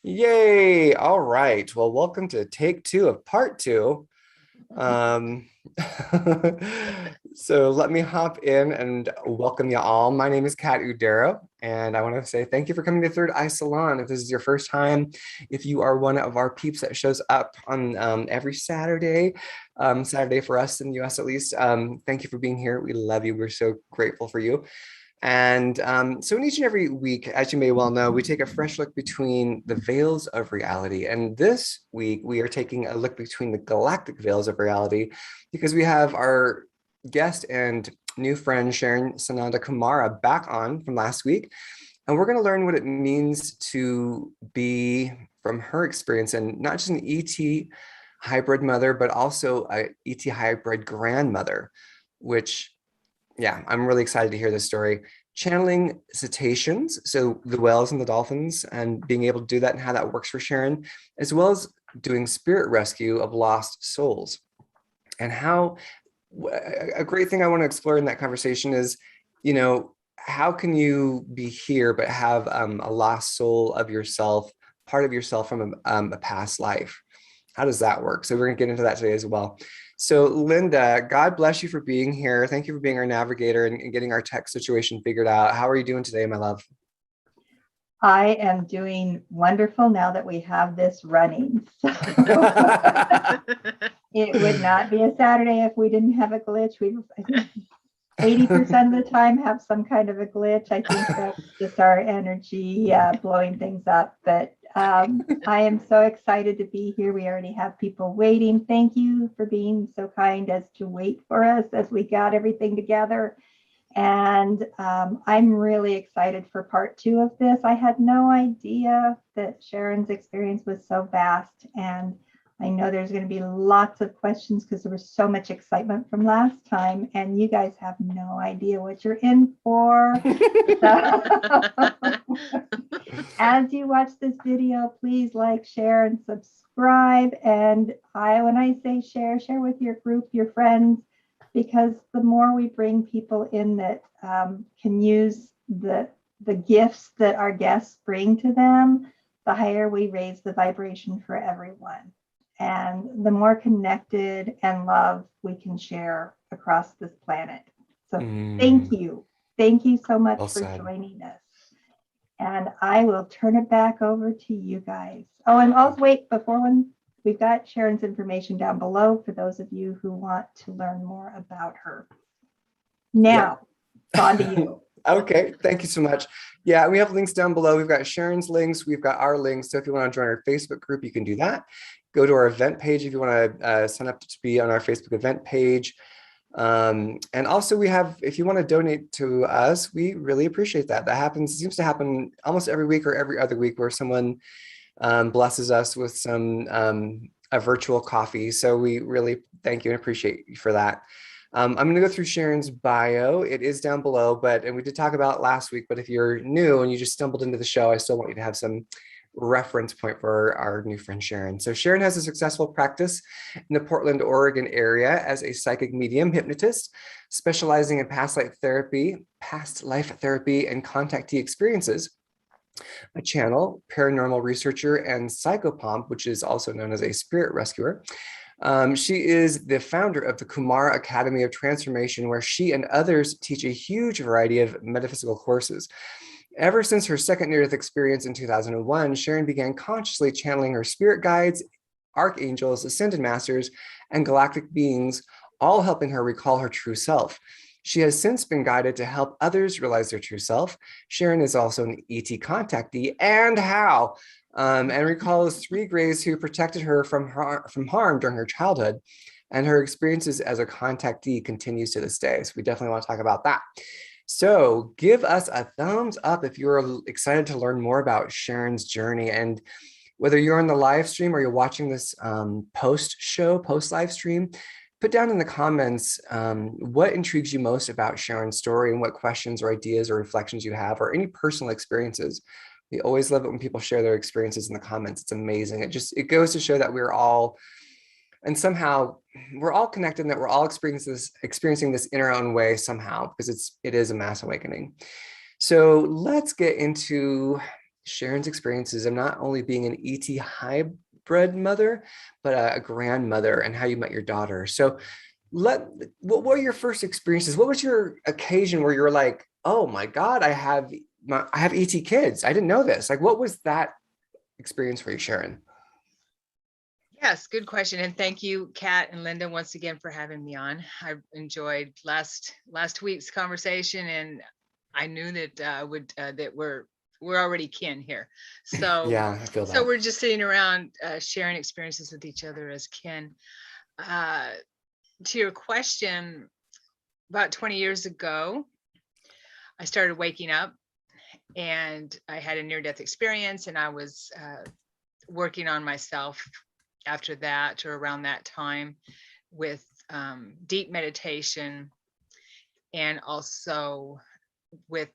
Yay! All right. Well, welcome to take two of part two. Um, so let me hop in and welcome you all. My name is Kat Udero, and I want to say thank you for coming to Third Eye Salon. If this is your first time, if you are one of our peeps that shows up on every Saturday, Saturday for us in the US at least, thank you for being here. We love you. We're so grateful for you. And so in each and every week, as you may well know, we take a fresh look between the veils of reality. And this week, we are taking a look between the galactic veils of reality because we have our guest and new friend, Sharon Sananda Kumara, back on from last week. And we're going to learn what it means to be, from her experience, and not just an ET hybrid mother, but also a ET hybrid grandmother, which yeah, I'm really excited to hear this story. Channeling cetaceans, so the whales and the dolphins, and being able to do that and how that works for Sharon, as well as doing spirit rescue of lost souls. And how a great thing I want to explore in that conversation is, how can you be here but have a lost soul of yourself, part of yourself from a past life? How does that work? So we're going to get into that today as well. So Linda, God bless you for being here. Thank you for being our navigator and getting our tech situation figured out. How are you doing today, my love? I am doing wonderful now that we have this running. So it would not be a Saturday if we didn't have a glitch. I think 80% of the time have some kind of a glitch. I think that's just our energy blowing things up. But I am so excited to be here. We already have people waiting. Thank you for being so kind as to wait for us as we got everything together. And I'm really excited for part two of this. I had no idea that Sharon's experience was so vast. And I know there's going to be lots of questions because there was so much excitement from last time. And you guys have no idea what you're in for. As you watch this video, please like, share, and subscribe. And when I say share with your group, your friends, because the more we bring people in that can use the gifts that our guests bring to them, the higher we raise the vibration for everyone. And the more connected and love we can share across this planet. So thank you. Thank you so much for joining us. And I will turn it back over to you guys. Oh, and also wait, we've got Sharon's information down below for those of you who want to learn more about her. Now, on to you. Okay, thank you so much. Yeah, we have links down below. We've got Sharon's links. We've got our links. So if you want to join our Facebook group, you can do that. Go to our event page if you want to sign up to be on our Facebook event page. And also we have, if you want to donate to us, we really appreciate that. That seems to happen almost every week or every other week where someone blesses us with a virtual coffee. So we really thank you and appreciate you for that. I'm going to go through Sharon's bio. It is down below, and we did talk about it last week, but if you're new and you just stumbled into the show, I still want you to have some reference point for our new friend Sharon. So Sharon has a successful practice in the Portland, Oregon area as a psychic medium hypnotist, specializing in past life therapy, and contactee experiences. A channel, paranormal researcher, and psychopomp, which is also known as a spirit rescuer. She is the founder of the Kumara Academy of Transformation, where she and others teach a huge variety of metaphysical courses. Ever since her second near-death experience in 2001, Sharon began consciously channeling her spirit guides, archangels, ascended masters, and galactic beings, all helping her recall her true self. She has since been guided to help others realize their true self. Sharon is also an ET contactee, and how, and recalls three greys who protected her from harm during her childhood. And her experiences as a contactee continues to this day. So we definitely want to talk about that. So give us a thumbs up if you're excited to learn more about Sharon's journey. And whether you're on the live stream or you're watching this post live stream, put down in the comments what intrigues you most about Sharon's story and what questions or ideas or reflections you have or any personal experiences. We always love it when people share their experiences in the comments. It's amazing. It goes to show that we're all, and somehow we're all connected and that we're all experiencing this in our own way somehow, because it is a mass awakening. So let's get into Sharon's experiences of not only being an ET hybrid mother, but a grandmother, and how you met your daughter. So what were your first experiences? What was your occasion where you were like, oh my God, I have ET kids. I didn't know this. Like, what was that experience for you, Sharon? Yes, good question. And thank you, Kat and Linda, once again for having me on. I enjoyed last week's conversation, and I knew that that we're already kin here. So Yeah, I feel that. we're just sitting around sharing experiences with each other as kin. To your question, about 20 years ago, I started waking up, and I had a near-death experience, and I was working on myself after that, or around that time, with deep meditation, and also with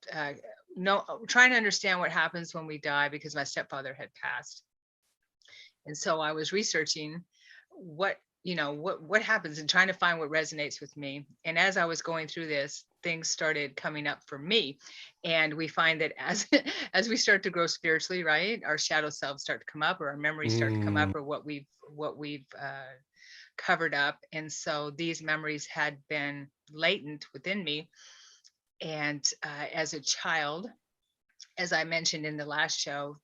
trying to understand what happens when we die, because my stepfather had passed. And so I was researching what happens, and trying to find what resonates with me. And as I was going through this, things started coming up for me. And we find that as as we start to grow spiritually, right, our shadow selves start to come up, or our memories start to come up, or what we've covered up. And so these memories had been latent within me. And as a child, as I mentioned in the last show,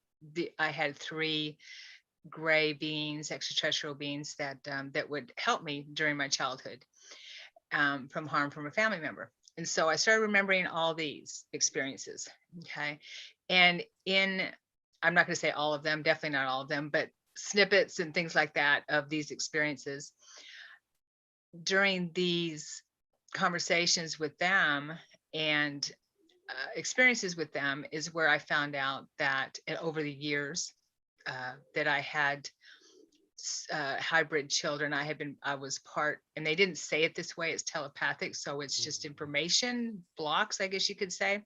I had 3 gray beings, extraterrestrial beings, that would help me during my childhood from harm from a family member. And so I started remembering all these experiences. Okay. And I'm not going to say all of them, definitely not all of them, but snippets and things like that of these experiences. During these conversations with them and experiences with them is where I found out that over the years that I had hybrid children. I was part, and they didn't say it this way, it's telepathic, so it's just information blocks, I guess you could say,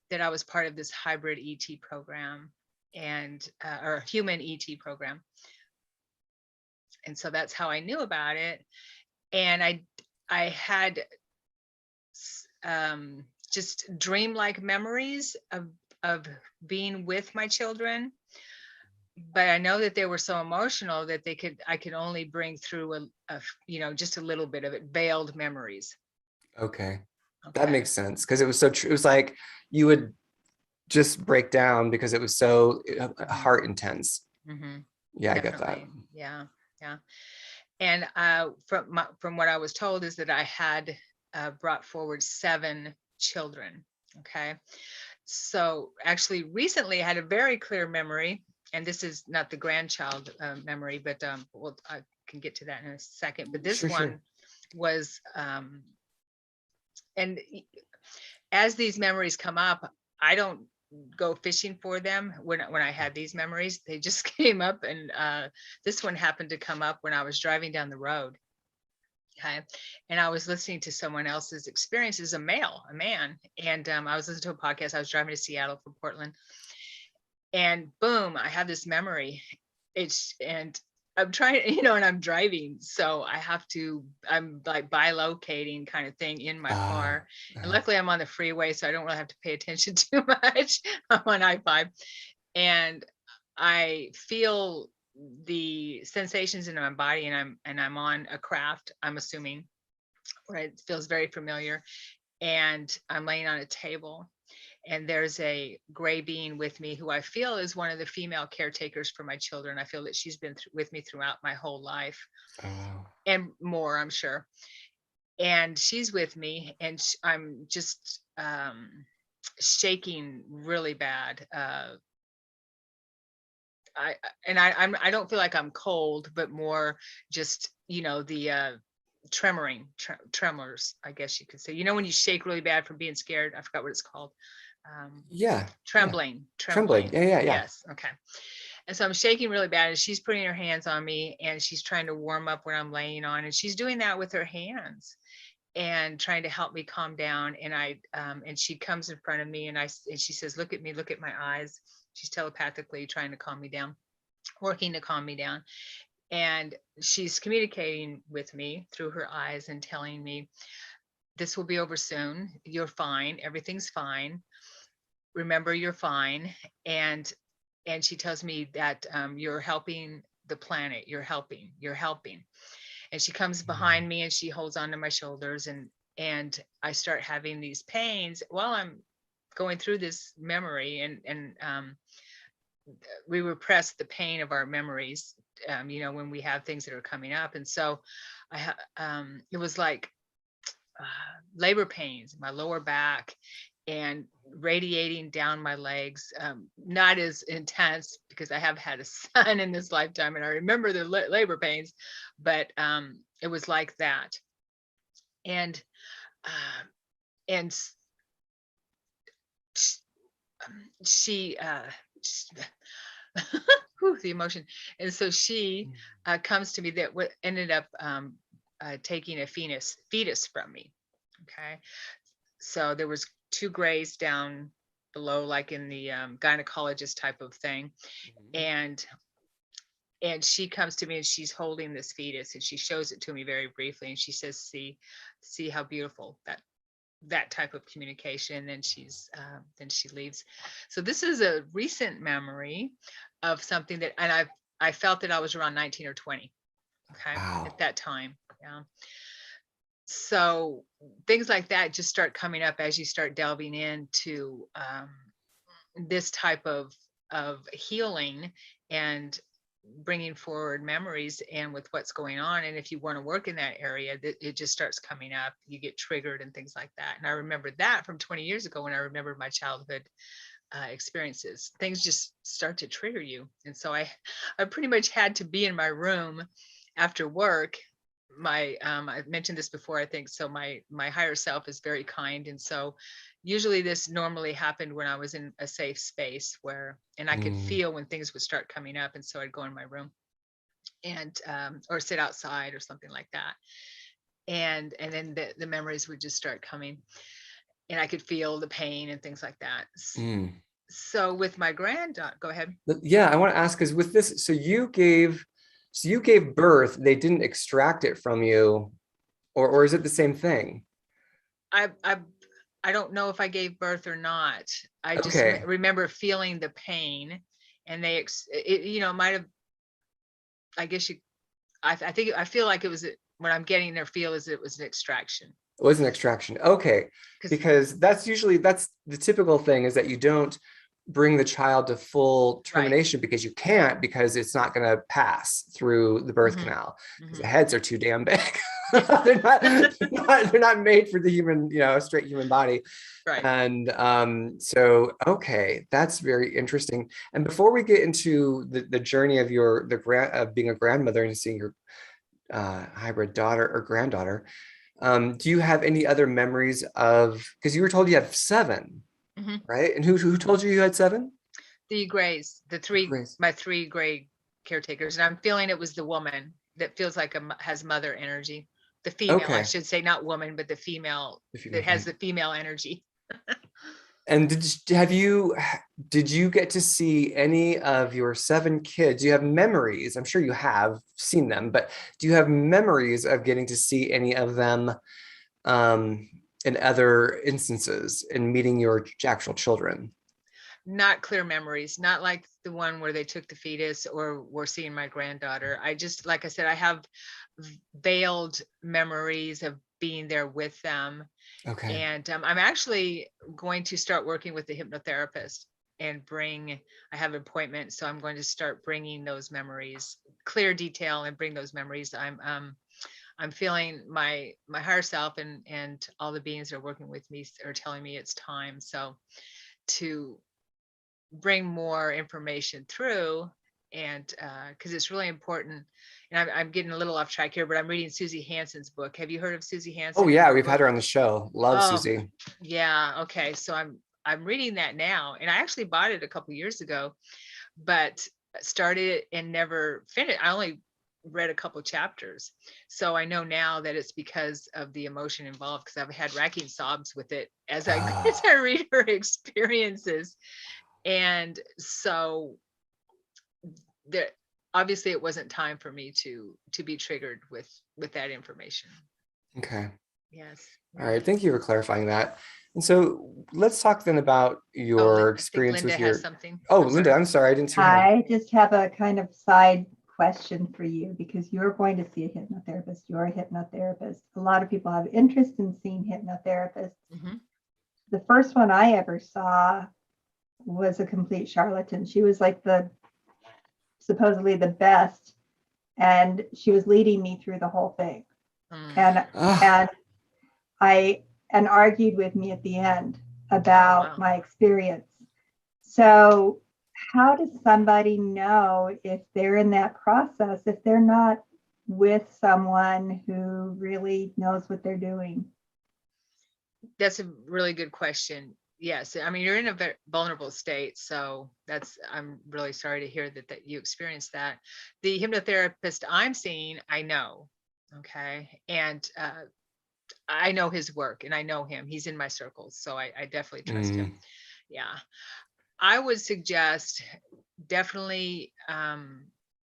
that I was part of this hybrid ET program, and or human ET program. And so that's how I knew about it. And I had just dreamlike memories of being with my children, but I know that they were so emotional that I could only bring through just a little bit of it, veiled memories. Okay. That makes sense, because it was so true. It was like you would just break down because it was so heart intense. Mm-hmm. Yeah, Definitely. I get that. Yeah. And from what I was told is that I had brought forward 7 children. Okay. So actually recently I had a very clear memory, and this is not the grandchild memory, but I can get to that in a second. But this one was, and as these memories come up, I don't go fishing for them. When I had these memories, they just came up. And this one happened to come up when I was driving down the road. Okay. And I was listening to someone else's experiences, a man. And I was listening to a podcast. I was driving to Seattle from Portland. And boom, I have this memory. And I'm trying, and I'm driving. So I'm like bilocating kind of thing in my car. And luckily I'm on the freeway, so I don't really have to pay attention too much. I'm on I-5. And I feel the sensations in my body, and I'm on a craft, I'm assuming, where it feels very familiar. And I'm laying on a table, and there's a gray being with me who I feel is one of the female caretakers for my children. I feel that she's been with me throughout my whole life. Oh, wow. And more, I'm sure. And she's with me, and I'm just shaking really bad. I don't feel like I'm cold, but more just, the tremors, I guess you could say. When you shake really bad from being scared, I forgot what it's called. Trembling. Yeah. Yes. Okay. And so I'm shaking really bad, and she's putting her hands on me, and she's trying to warm up when I'm laying on, and she's doing that with her hands and trying to help me calm down. And and she comes in front of me, and she says, look at me, look at my eyes. She's telepathically trying to calm me down, working to calm me down. And she's communicating with me through her eyes and telling me, this will be over soon. You're fine. Everything's fine. remember, you're fine. And she tells me that you're helping the planet. You're helping. And she comes behind me and she holds onto my shoulders, and I start having these pains while I'm going through this memory, and we repress the pain of our memories, when we have things that are coming up. And so it was like labor pains, my lower back, and radiating down my legs. Not as intense because I have had a son in this lifetime and I remember the labor pains, but it was like that. And and she the emotion. And so she comes to me, that what ended up taking a fetus from me. Okay, so there was 2 grays down below, like in the gynecologist type of thing. And she comes to me and she's holding this fetus and she shows it to me very briefly, and she says, see how beautiful that type of communication. And then she leaves. So this is a recent memory of something that, and I felt that I was around 19 or 20. Okay. Wow. At that time. Yeah. So things like that just start coming up as you start delving into this type of healing and bringing forward memories and with what's going on. And if you want to work in that area, it just starts coming up. You get triggered and things like that. And I remember that from 20 years ago when I remembered my childhood experiences. Things just start to trigger you. And so I pretty much had to be in my room after work. I've mentioned this before, I think. So my higher self is very kind. And so usually this normally happened when I was in a safe space and I could feel when things would start coming up. And so I'd go in my room and, or sit outside or something like that. And then the memories would just start coming and I could feel the pain and things like that. So with my granddaughter, go ahead. Yeah, I want to ask, because with this, so you gave birth, they didn't extract it from you, or is it the same thing? I don't know if I gave birth or not. I just remember feeling the pain, and might have, I guess I feel like it was, what I'm getting their feel is it was an extraction. It was an extraction. Okay. Because that's the typical thing, is that you don't bring the child to full termination, because you can't, because it's not going to pass through the birth canal, because the heads are too damn big. they're not made for the human, straight human body. Right. And so, okay, that's very interesting. And before we get into the journey of being a grandmother and seeing your hybrid daughter or granddaughter, do you have any other memories of, because you were told you have 7, right? And who told you had 7? The grays, my 3 gray caretakers. And I'm feeling it was the woman that feels like has mother energy. The female, I should say, not woman, but the female that has the female energy. And did you get to see any of your 7 kids? Do you have memories? I'm sure you have seen them, but do you have memories of getting to see any of them in other instances, in meeting your actual children? Not clear memories, not like the one where they took the fetus or were seeing my granddaughter. I just, like I said, I have veiled memories of being there with them. Okay. And I'm actually going to start working with the hypnotherapist and I have an appointment. So I'm going to start bringing those memories, clear detail, and bring those memories. I'm feeling my higher self and all the beings that are working with me are telling me it's time. So to bring more information through, and because it's really important. And I'm getting a little off track here, but I'm reading Susie Hanson's book. Have you heard of Susie Hanson? Oh yeah, we've had her on the show. Love Susie. Yeah. Okay. So I'm reading that now, and I actually bought it a couple years ago, but started it and never finished. I only read a couple chapters. So I know now that it's because of the emotion involved, because I've had racking sobs with it as I read her experiences. And so obviously it wasn't time for me to be triggered with that information. Okay. Yes. All right. Thank you for clarifying that. And so let's talk then about Oh, your I think experience Linda with has your, something. oh, I'm Linda, sorry. I'm sorry. I didn't see your hand. I just have a kind of side question for you because you're going to see a hypnotherapist. You're a hypnotherapist. A lot of people have interest in seeing hypnotherapists. Mhm. The first one I ever saw was a complete charlatan. She was like supposedly the best, and she was leading me through the whole thing. Mm. And Ah, and argued with me at the end Oh, about wow. my experience. So how does somebody know if they're in that process, if they're not with someone who really knows what they're doing? That's a really good question. Yes, I mean, you're in a very vulnerable state, so I'm really sorry to hear that you experienced that. The hypnotherapist I'm seeing, I know, okay, and I know his work and I know him. He's in my circles, so I definitely trust him. Yeah, I would suggest definitely,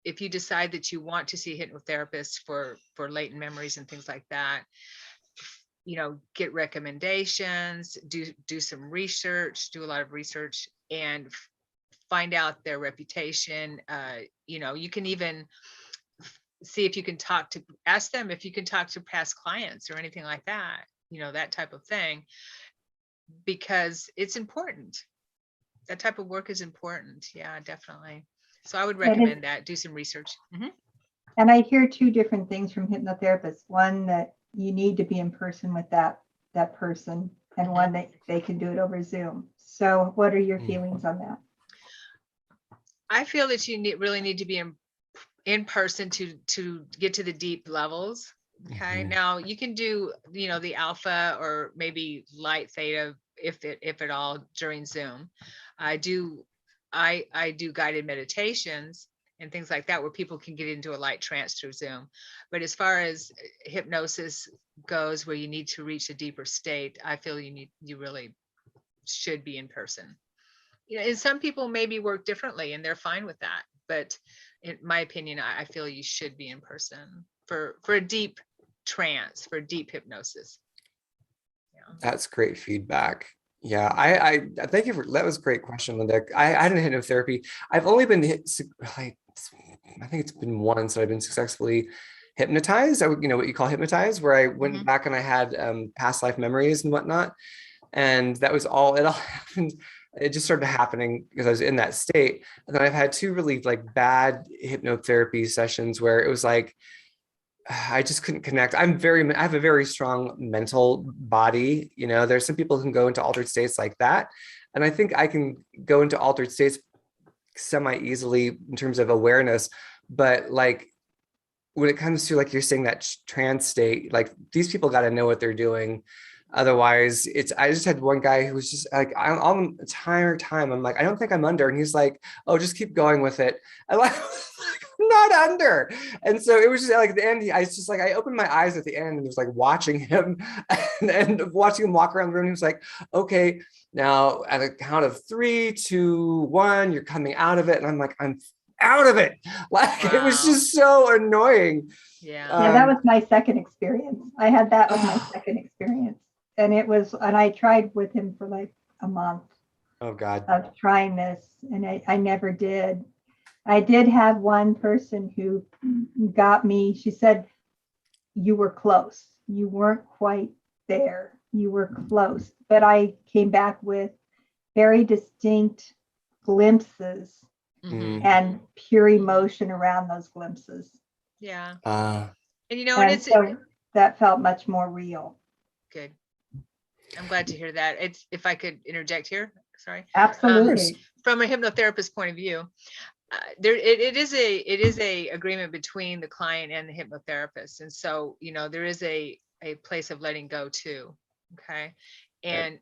if you decide that you want to see a hypnotherapist for latent memories and things like that, get recommendations, do some research, do a lot of research, and find out their reputation. You can even see if you can ask them if you can talk to past clients or anything like that, that type of thing, because it's important. That type of work is important. Yeah, definitely. So I would recommend that. Do some research. Mhm. And I hear two different things from hypnotherapists. One, that you need to be in person with that person, and one that they can do it over Zoom. So what are your feelings on that? I feel that you really need to be in person to get to the deep levels. Okay. Now you can do, the alpha or maybe light theta if at all during Zoom. I do guided meditations and things like that where people can get into a light trance through Zoom. But as far as hypnosis goes, where you need to reach a deeper state, I feel you really should be in person. And some people maybe work differently and they're fine with that. But in my opinion, I feel you should be in person for a deep trance, for deep hypnosis. Yeah. that's great feedback. Yeah, I thank you for that. Was a great question, Linda. I had an hypnotherapy. I've only been like, I think it's been once that I've been successfully hypnotized. What you call hypnotized, where I went back and I had past life memories and whatnot. And that was all, it all happened. It just started happening because I was in that state. And then I've had two really like bad hypnotherapy sessions where it was like, I just couldn't connect. I have a very strong mental body. There's some people who can go into altered states like that. And I think I can go into altered states semi easily in terms of awareness. But like, when it comes to, like you're saying, that trance state, like these people got to know what they're doing. Otherwise, I just had one guy who was just like, all the entire time, I'm like, I don't think I'm under. And he's like, oh, just keep going with it. I'm like, I'm not under. And so it was just like at the end, I opened my eyes at the end and was like watching him and watching him walk around the room. He was like, okay, now at a count of 3, 2, 1, you're coming out of it. And I'm like, I'm out of it. Like, it was just so annoying. Yeah. That was my second experience. I had that with my second experience. And I tried with him for like a month. Oh God. Of trying this, and I never did. I did have one person who got me. She said, you were close. You weren't quite there. You were close. But I came back with very distinct glimpses and pure emotion around those glimpses. Yeah. Uh, and so that felt much more real. Good. I'm glad to hear that. If I could interject here, sorry. Absolutely. From a hypnotherapist point of view, it is a agreement between the client and the hypnotherapist, and so there is a place of letting go too. Okay, and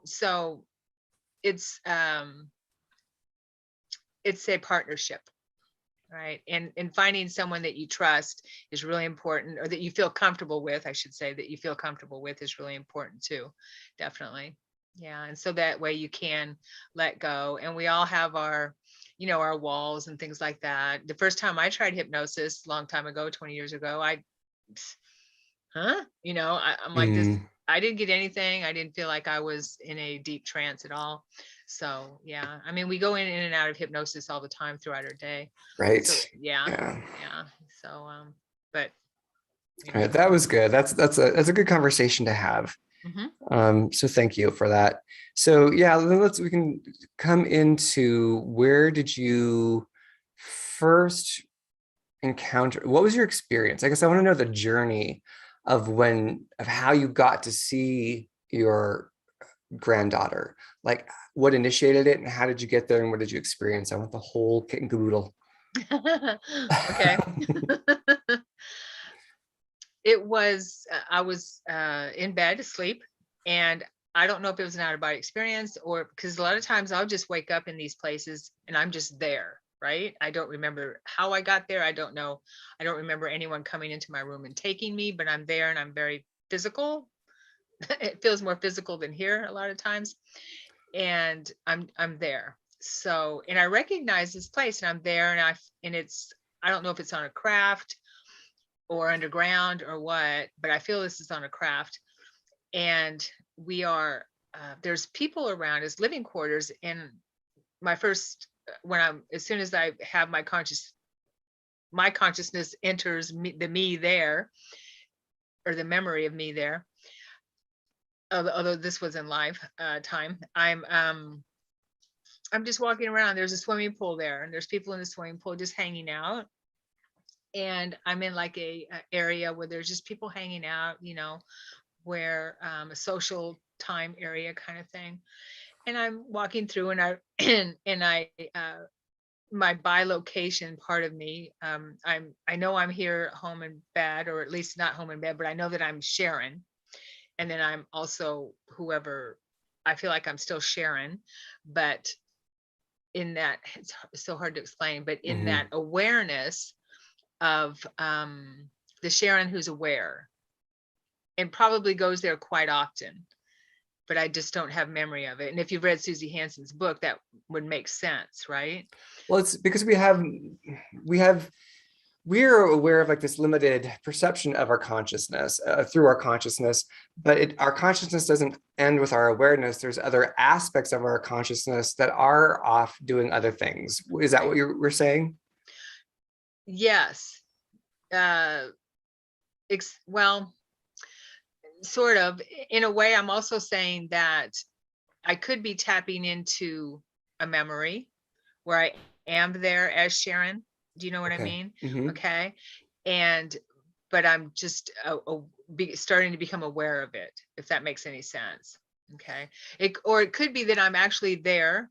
so it's a partnership. Right. And finding someone that you trust is really important, or that you feel comfortable with, I should say, that you feel comfortable with is really important too. Definitely. Yeah. And so that way you can let go. And we all have our walls and things like that. The first time I tried hypnosis a long time ago, 20 years ago, huh? I'm like this. Mm, I didn't get anything. I didn't feel like I was in a deep trance at all. So yeah, I mean, we go in and out of hypnosis all the time throughout our day. So right. yeah, Yeah. yeah. So but All right, that was good. That's a good conversation to have. mhm. So thank you for that. So yeah, then we can come into where did you first encounter, what was your experience? I guess I want to know the journey of how you got to see your granddaughter. Like what initiated it and how did you get there and what did you experience? I want the whole kit and caboodle. Okay. It was I was in bed asleep, and I don't know if it was an out of body experience or because a lot of times I'll just wake up in these places and I'm just there, right? I don't remember how I got there. I don't know. I don't remember anyone coming into my room and taking me, but I'm there and I'm very physical. It feels more physical than here a lot of times, and I'm there. So, and I recognize this place, and I'm there, and it's I don't know if it's on a craft or underground or what, but I feel this is on a craft. And we are there's people around as living quarters. And my first when I'm as soon as I have my consciousness enters the me there, or the memory of me there, although this was in live time, I'm just walking around. There's a swimming pool there, and there's people in the swimming pool just hanging out. And I'm in like a area where there's just people hanging out, where a social time area kind of thing. And I'm walking through, and I and I my bilocation part of me, I know I'm here at home in bed, or at least not home in bed, but I know that I'm Sharon. And then I'm also whoever. I feel like I'm still Sharon, but in that, it's so hard to explain, but in Mhm. that awareness of the Sharon who's aware and probably goes there quite often, but I just don't have memory of it. And if you've read Susie Hanson's book, that would make sense, right? Well, it's because we're aware of like this limited perception of our consciousness through our consciousness, but our consciousness doesn't end with our awareness. There's other aspects of our consciousness that are off doing other things. Is that what you were saying? Yes. Uh, well, sort of. In a way, I'm also saying that I could be tapping into a memory where I am there as Sharon. Do you know what I Okay. mean? Hmm. Okay. And, but I'm just starting to become aware of it, if that makes any sense. Okay. Or it could be that I'm actually there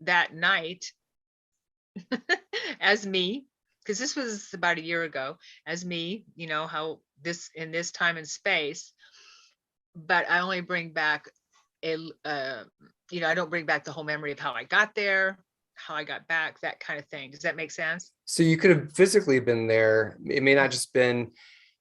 that night as me, because this was about a year ago, as me, how this in this time and space, but I only bring back I don't bring back the whole memory of how I got there, how I got back, that kind of thing. Does that make sense? So you could have physically been there. It may not just been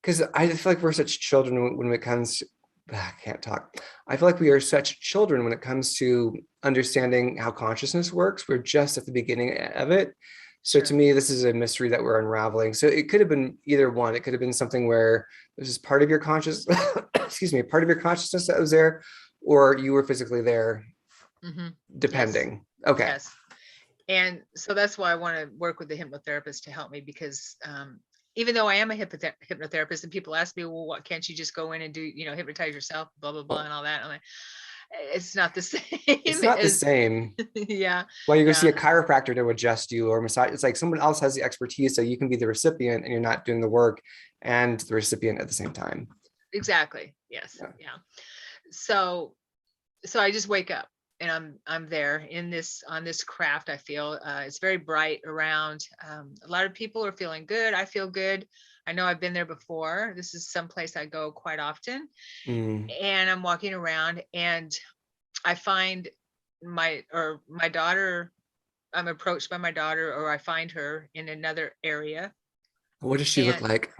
because I feel like we're such children when it comes to, I can't talk. I feel like we are such children when it comes to understanding how consciousness works. We're just at the beginning of it. So to Sure. me, this is a mystery that we're unraveling. So it could have been either one. It could have been something where this is part of your conscious, excuse me, part of your consciousness that was there, or you were physically there, Mm-hmm. Yes. depending. Okay. Yes. And so that's why I want to work with the hypnotherapist to help me, because even though I am a hypnotherapist, and people ask me, well, what can't you just go in and do, hypnotize yourself, blah, blah, blah, Well, and all that. I'm like, it's not the it's same not the as, same. yeah, Well, you go see yeah, a chiropractor to adjust you or massage. It's like someone else has the expertise, so you can be the recipient and you're not doing the work and the recipient at the same time. exactly. Yes. Yeah. Yeah. So I just wake up, and I'm there in this on this craft. I feel it's very bright around. A lot of people are feeling good. I feel good. I know I've been there before. This is someplace I go quite often, Mm. and I'm walking around, and I find my daughter. I'm approached by my daughter, or I find her in another area. What does she look And like?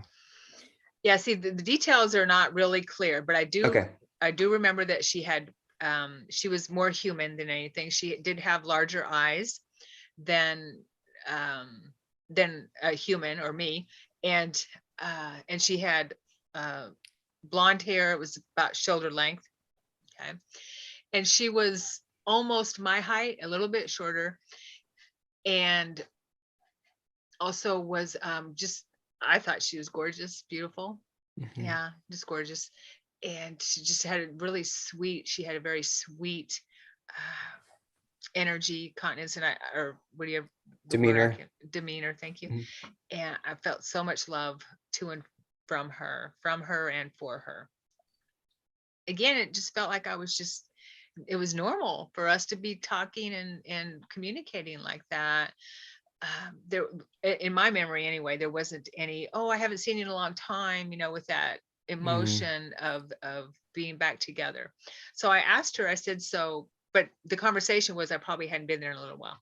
yeah, see, the details are not really clear, but Okay. I do remember that she was more human than anything. She did have larger eyes than um than a human or me. And she had blonde hair. It was about shoulder length. Okay. And she was almost my height, a little bit shorter. And also was just, I thought she was gorgeous, beautiful. Mhm. Yeah, just gorgeous. And she just had a really sweet, she had a very sweet energy, continence, and or what do you, Demeanor. demeanor, thank you. Mhm. And I felt so much love to and from her and for her. Again, it just felt like I was just, it was normal for us to be talking and communicating like that. There, in my memory anyway, there wasn't any, oh, I haven't seen you in a long time, you know, with that emotion of being back together. So I asked her, I said, so, but the conversation was, I probably hadn't been there in a little while.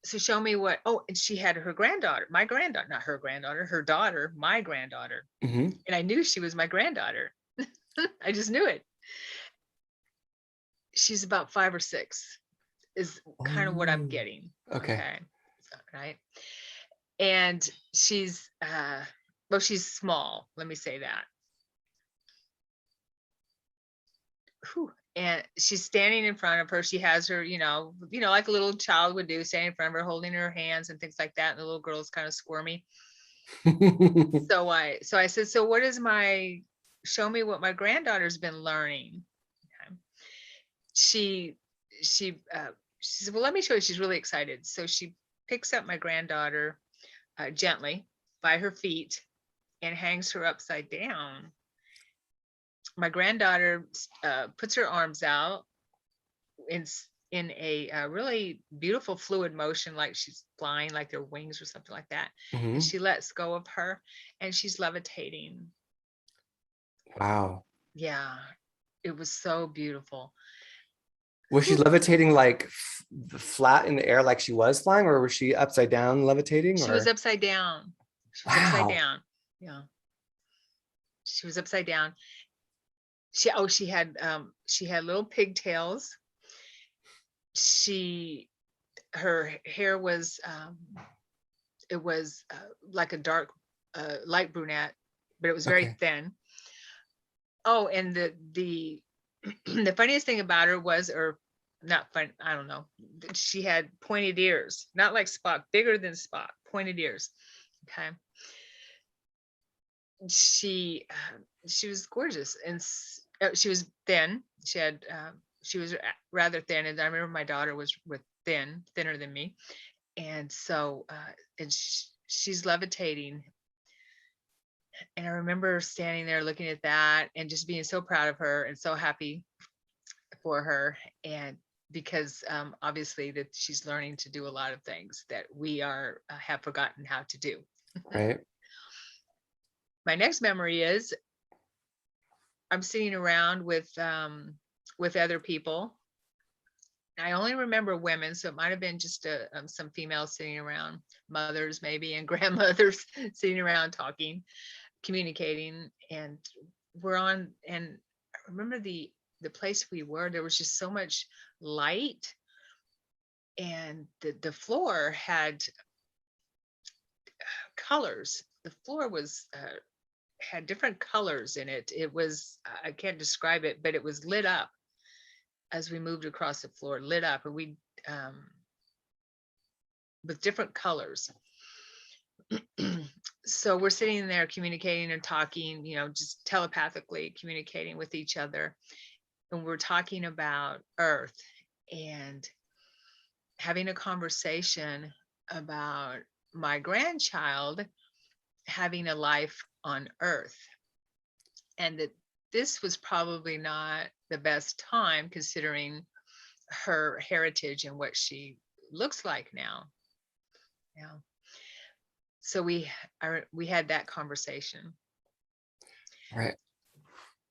So show me what, oh, and she had her granddaughter, my granddaughter, not her granddaughter, her daughter, my granddaughter. Mhm. And I knew she was my granddaughter. I just knew it. She's about 5 or 6 is kind of what I'm Oh, getting. okay. So, right. And she's, well, she's small. Let me say that. Whew. And she's standing in front of her. She has her, like a little child would do, standing in front of her, holding her hands and things like that. And the little girl's kind of squirmy. So I said, so what is show me what my granddaughter's been learning. Okay. She said, well, let me show you. She's really excited. So she picks up my granddaughter gently by her feet and hangs her upside down. My granddaughter puts her arms out in a really beautiful fluid motion, like she's flying, like their wings or something like that. Mhm. And she lets go of her and she's levitating. Wow. Yeah, it was so beautiful. Was she levitating like flat in the air like she was flying, or was she upside down levitating? She or? was upside down. She was upside down. Yeah. She was upside down. She had little pigtails. Her hair was it was like a dark light brunette, but it was very Okay. thin. Oh, and the the funniest thing about her was, or not fun, I don't know, she had pointed ears, not like Spock, bigger than Spock, pointed ears. Okay. She was gorgeous, and she was thin. She was rather thin, and I remember my daughter was thinner than me, and so and she's levitating. And I remember standing there looking at that and just being so proud of her and so happy for her, and because obviously that she's learning to do a lot of things that we have forgotten how to do. Right. My next memory is I'm sitting around with other people. I only remember women, so it might have been just some females sitting around, mothers maybe, and grandmothers sitting around talking, communicating, and and I remember the place we were, there was just so much light, and the floor had colors. The floor was had different colors in it. It was, I can't describe it, but it was lit up as we moved across the floor, lit up, and we with different colors. So we're sitting there communicating and talking, just telepathically communicating with each other. And we're talking about Earth and having a conversation about my grandchild having a life on Earth. And that this was probably not the best time considering her heritage and what she looks like now. Yeah. So we had that conversation. Right.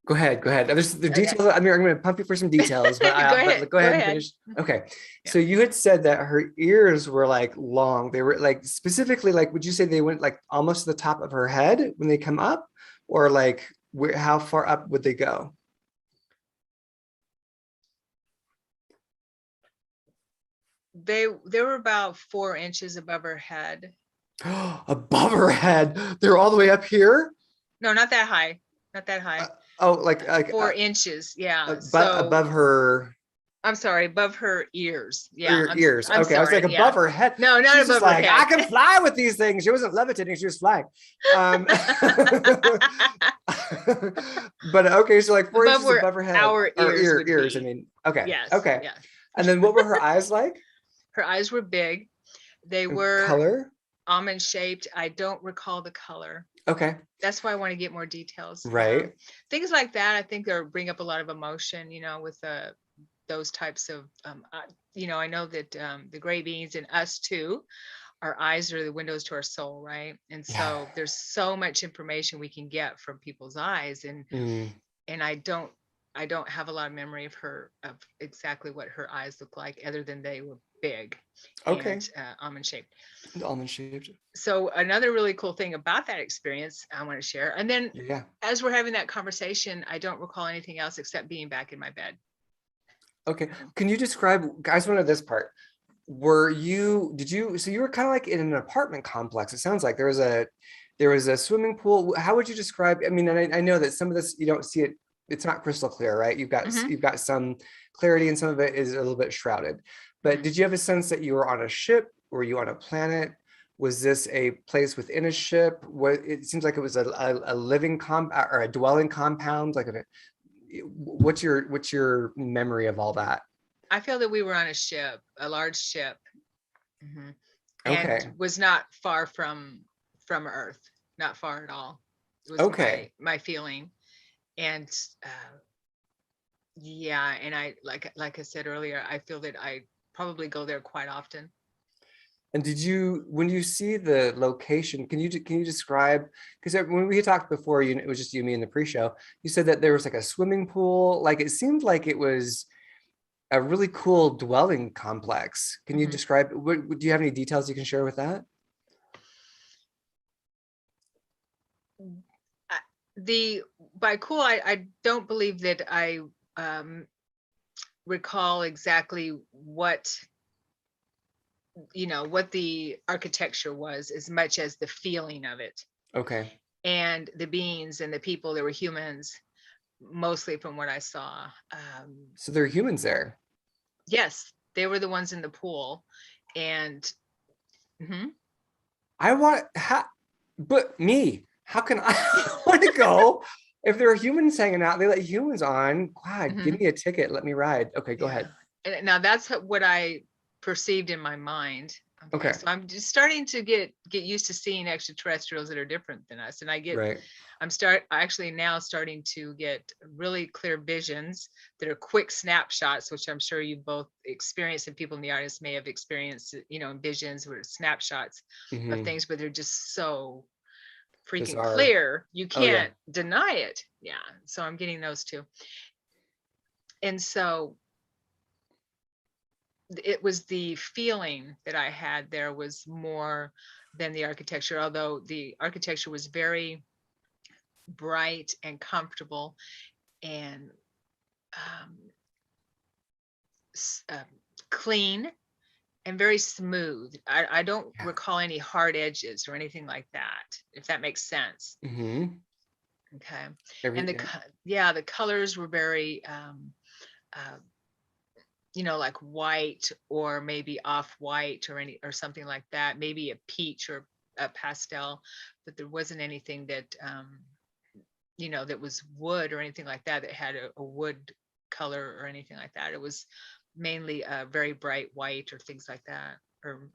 Go ahead. There's the Okay. details. I'm going to pump you for some details, but go ahead and finish. Okay. Yeah. So you had said that her ears were like long. They were like specifically like, would you say they went like almost to the top of her head when they come up, or like how far up would they go? They were about 4 inches above her head. Above her head. They're all the way up here? No, not that high. not that high. Oh, like 4 inches. Yeah. above, So above her I'm sorry, above her ears. or Yeah. your ears. I'm Okay, I was sorry. like Yeah. above her head. No, not She's just above her like, head. I can fly with these things. She wasn't levitating, she was flying. But okay, so like 4 Above inches where above her head our or ears would ears. I be. mean, okay, Yes. okay. Yes. And then what were her eyes like? Her eyes were big. They And were color? almond shaped. I don't recall the color. Okay, That's why I want to get more details. right. Things like that, I think, are bring up a lot of emotion. With those types of, I know that the gray beans and us too, our eyes are the windows to our soul, right? And Yeah. so there's so much information we can get from people's eyes, and I don't have a lot of memory of exactly what her eyes look like, other than they were big Okay. and almond shaped. Almond shaped. So another really cool thing about that experience I want to share, and then Yeah. as we're having that conversation, I don't recall anything else except being back in my bed. Okay. Can you describe, guys, one of this part? So you were kind of like in an apartment complex. It sounds like there was a swimming pool. How would you describe, I mean, and I know that some of this, you don't see it, it's not crystal clear, right? You've got some clarity and some of it is a little bit shrouded. But did you have a sense that you were on a ship? Were you on a planet? Was this a place within a ship? It seems like it was a living or a dwelling compound. Like, what's your memory of all that? I feel that we were on a ship, a large ship, Okay. and was not far from Earth, not far at all. It was Okay. my feeling, and yeah, and I like I said earlier, I feel that I probably go there quite often. And when you see the location, can you describe, because when we talked before, it was just you, me, in the pre-show, you said that there was like a swimming pool. Like, it seemed like it was a really cool dwelling complex. Can you describe, do you have any details you can share with that? By cool, I don't believe that I recall exactly what the architecture was, as much as the feeling of it. Okay. And the beings and the people, there were humans, mostly from what I saw. So there are humans there. Yes, they were the ones in the pool. And how can I want to go? If there are humans hanging out, they let humans on. God, give me a ticket, let me ride. Okay, go ahead. And now that's what I perceived in my mind. Okay. So I'm just starting to get used to seeing extraterrestrials that are different than us. And I'm actually now starting to get really clear visions that are quick snapshots, which I'm sure you both experienced, and people in the audience may have experienced, visions where snapshots of things, but they're just so freaking clear, you can't deny it. Yeah. So I'm getting those too. And so it was the feeling that I had there was more than the architecture, although the architecture was very bright and comfortable and clean and very smooth. I don't recall any hard edges or anything like that, if that makes sense. Okay. And the colors were very like white, or maybe off-white, or something like that, maybe a peach or a pastel, but there wasn't anything that that was wood or anything like that had a wood color or anything like that. It was mainly very bright white or things like that, or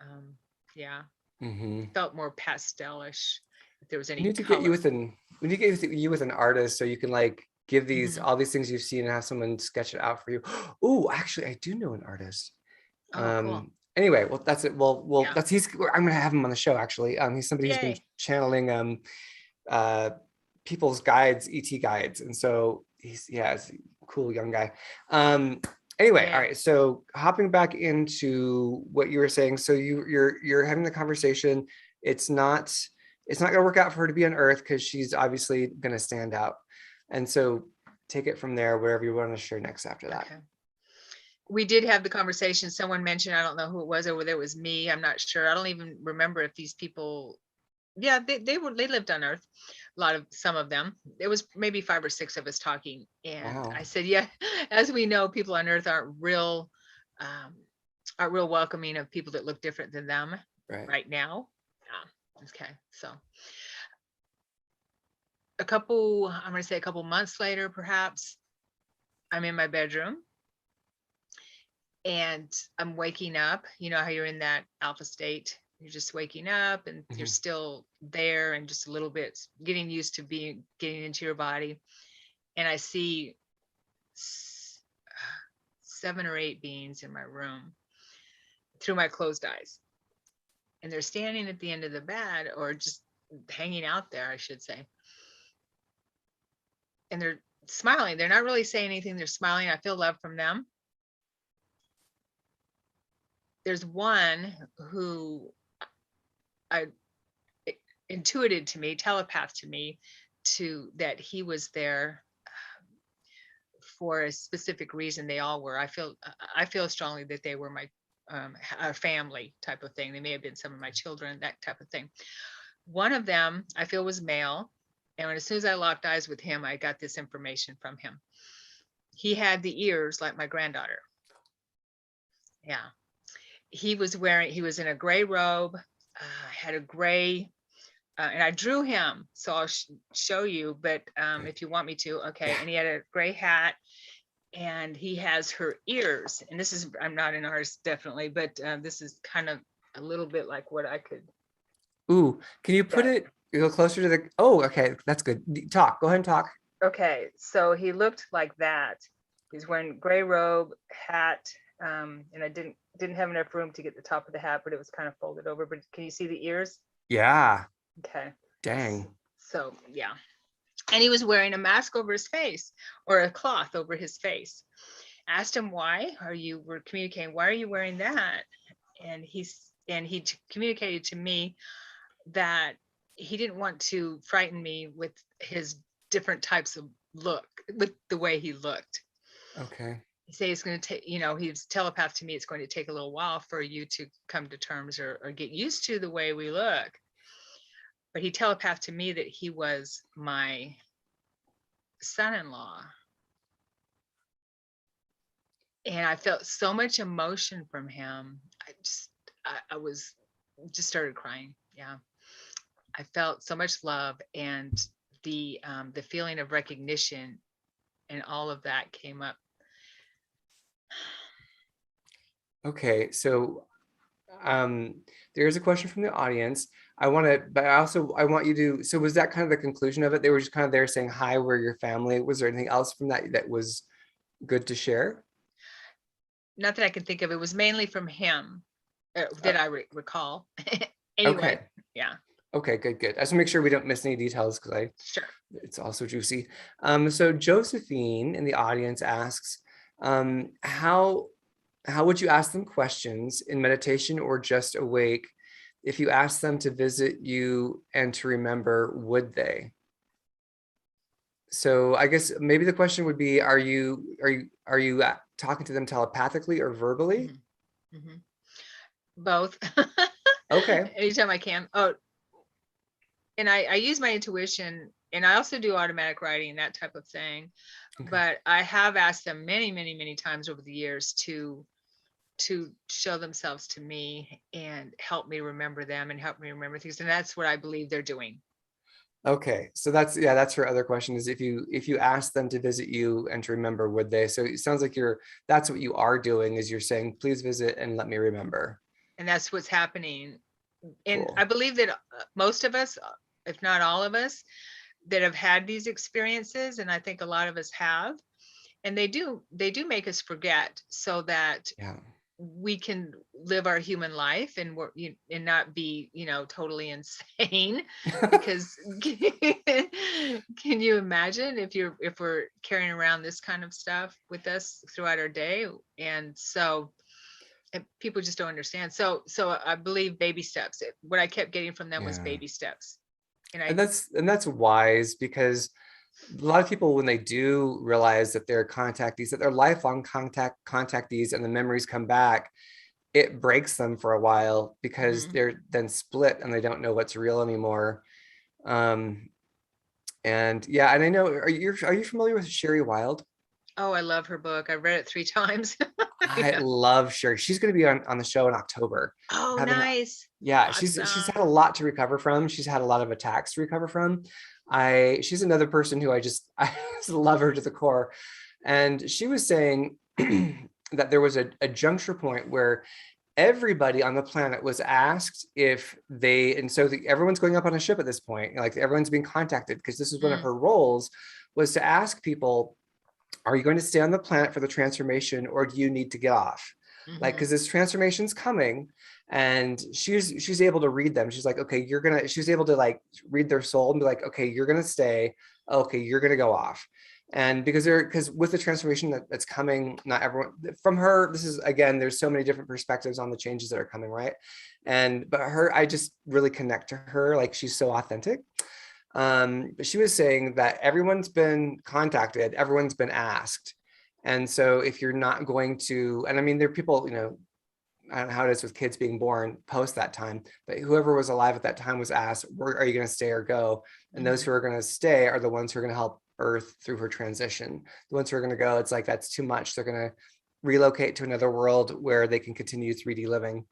felt more pastelish. If there was any, we need to get you with an artist, so you can like give these all these things you've seen and have someone sketch it out for you. Oh, actually, I do know an artist. Cool. Anyway, well, that's it. Well, I'm gonna have him on the show. Actually, he's somebody who's been channeling people's guides, ET guides, and so he's a cool young guy. Anyway, all right. So hopping back into what you were saying, so you're having the conversation. It's not gonna work out for her to be on Earth because she's obviously gonna stand out. And so take it from there, wherever you want to share next after that. Okay. We did have the conversation. Someone mentioned, I don't know who it was, or whether it was me, I'm not sure. I don't even remember if these people yeah, they lived on Earth. Some of them. It was maybe 5 or 6 of us talking. And Wow. I said, yeah, as we know, people on Earth aren't real welcoming of people that look different than them Right. right now. Okay. So I'm going to say a couple months later, perhaps, I'm in my bedroom and I'm waking up. You know how you're in that alpha state? You're just waking up and you're still there and just a little bit getting used to getting into your body. And I see 7 or 8 beings in my room through my closed eyes. And they're standing at the end of the bed, or just hanging out there, I should say. And they're smiling. They're not really saying anything. They're smiling. I feel love from them. There's one who I intuited to me, telepathed to me, that he was there for a specific reason. They all were. I feel strongly that they were my our family type of thing. They may have been some of my children, that type of thing. One of them I feel was male. And as soon as I locked eyes with him, I got this information from him. He had the ears like my granddaughter. Yeah. He was in a gray robe, had a gray, and I drew him, so I'll show you, but if you want me to, okay. And he had a gray hat, and he has her ears. And this is, I'm not in ours, definitely, but this is kind of a little bit like what I could. Ooh, can you put it a little closer to the, oh, okay, that's good. Talk, go ahead and talk. Okay, so he looked like that. He's wearing gray robe, hat, and I didn't have enough room to get the top of the hat, but it was kind of folded over. But can you see the ears? Yeah. Okay. Dang. So yeah. And he was wearing a mask over his face, or a cloth over his face. Asked him, why we're communicating, why are you wearing that? And he communicated to me that he didn't want to frighten me with his different types of look, with the way he looked. Okay. He said it's going to take, he's telepathed to me, it's going to take a little while for you to come to terms or get used to the way we look. But he telepathed to me that he was my son-in-law. And I felt so much emotion from him. I was just started crying. Yeah. I felt so much love, and the feeling of recognition and all of that came up. Okay, so there's a question from the audience. I want you to, so was that kind of the conclusion of it? They were just kind of there saying, hi, we're your family. Was there anything else from that was good to share? Not that I can think of. It was mainly from him that I recall. Anyway, okay. Yeah. Okay, good. I just want to make sure we don't miss any details, because it's also juicy. So Josephine in the audience asks, how would you ask them questions in meditation or just awake? If you ask them to visit you and to remember, would they? So I guess maybe the question would be, are you talking to them telepathically or verbally? Mm-hmm. Both. Okay. Anytime I can. Oh, and I use my intuition, and I also do automatic writing, that type of thing. Okay. But I have asked them many, many, many times over the years to show themselves to me and help me remember them and help me remember things. And that's what I believe they're doing. Okay. So that's her other question, is if you ask them to visit you and to remember, would they? So it sounds like that's what you are doing, is you're saying, please visit and let me remember. And that's what's happening. And cool. I believe that most of us, if not all of us, that have had these experiences, and I think a lot of us have, and they do make us forget, so that we can live our human life and not be, totally insane. Because can you imagine if we're carrying around this kind of stuff with us throughout our day? And so people just don't understand. So I believe baby steps. What I kept getting from them was baby steps. And that's wise, because a lot of people, when they do realize that they're contactees, that they're lifelong contactees, and the memories come back, it breaks them for a while because Mhm. they're then split and they don't know what's real anymore. And yeah, and I know, are you familiar with Sherry Wild? Oh, I love her book. I've read it 3 times. I Yeah. love Sherry. She's going to be on the show in October. Oh, Having, nice. yeah, she's had a Awesome. lot to recover from. She's had a lot of attacks to recover from. She's another person who I just love her to the core. And she was saying that there was a juncture point where everybody on the planet was asked if they, and so everyone's going up on a ship at this point, like everyone's being contacted because this is one of Mm, her roles, was to ask people, are you going to stay on the planet for the transformation or do you need to get off? Like, mhm. because this transformation's coming, and she's able to read them. She's like, okay, she's able to like read their soul and be like, okay, you're gonna stay, okay, you're gonna go off. And because with the transformation that's coming, not everyone from her, this is again, there's so many different perspectives on the changes that are coming, right? But her, I just really connect to her, like she's so authentic. But she was saying that everyone's been contacted, everyone's been asked. And so if you're not going to, and I mean, there are people, I don't know how it is with kids being born post that time, but whoever was alive at that time was asked, are you going to stay or go? And those Mhm. who are going to stay are the ones who are going to help Earth through her transition. The ones who are going to go, it's like, that's too much. They're going to relocate to another world where they can continue 3D living.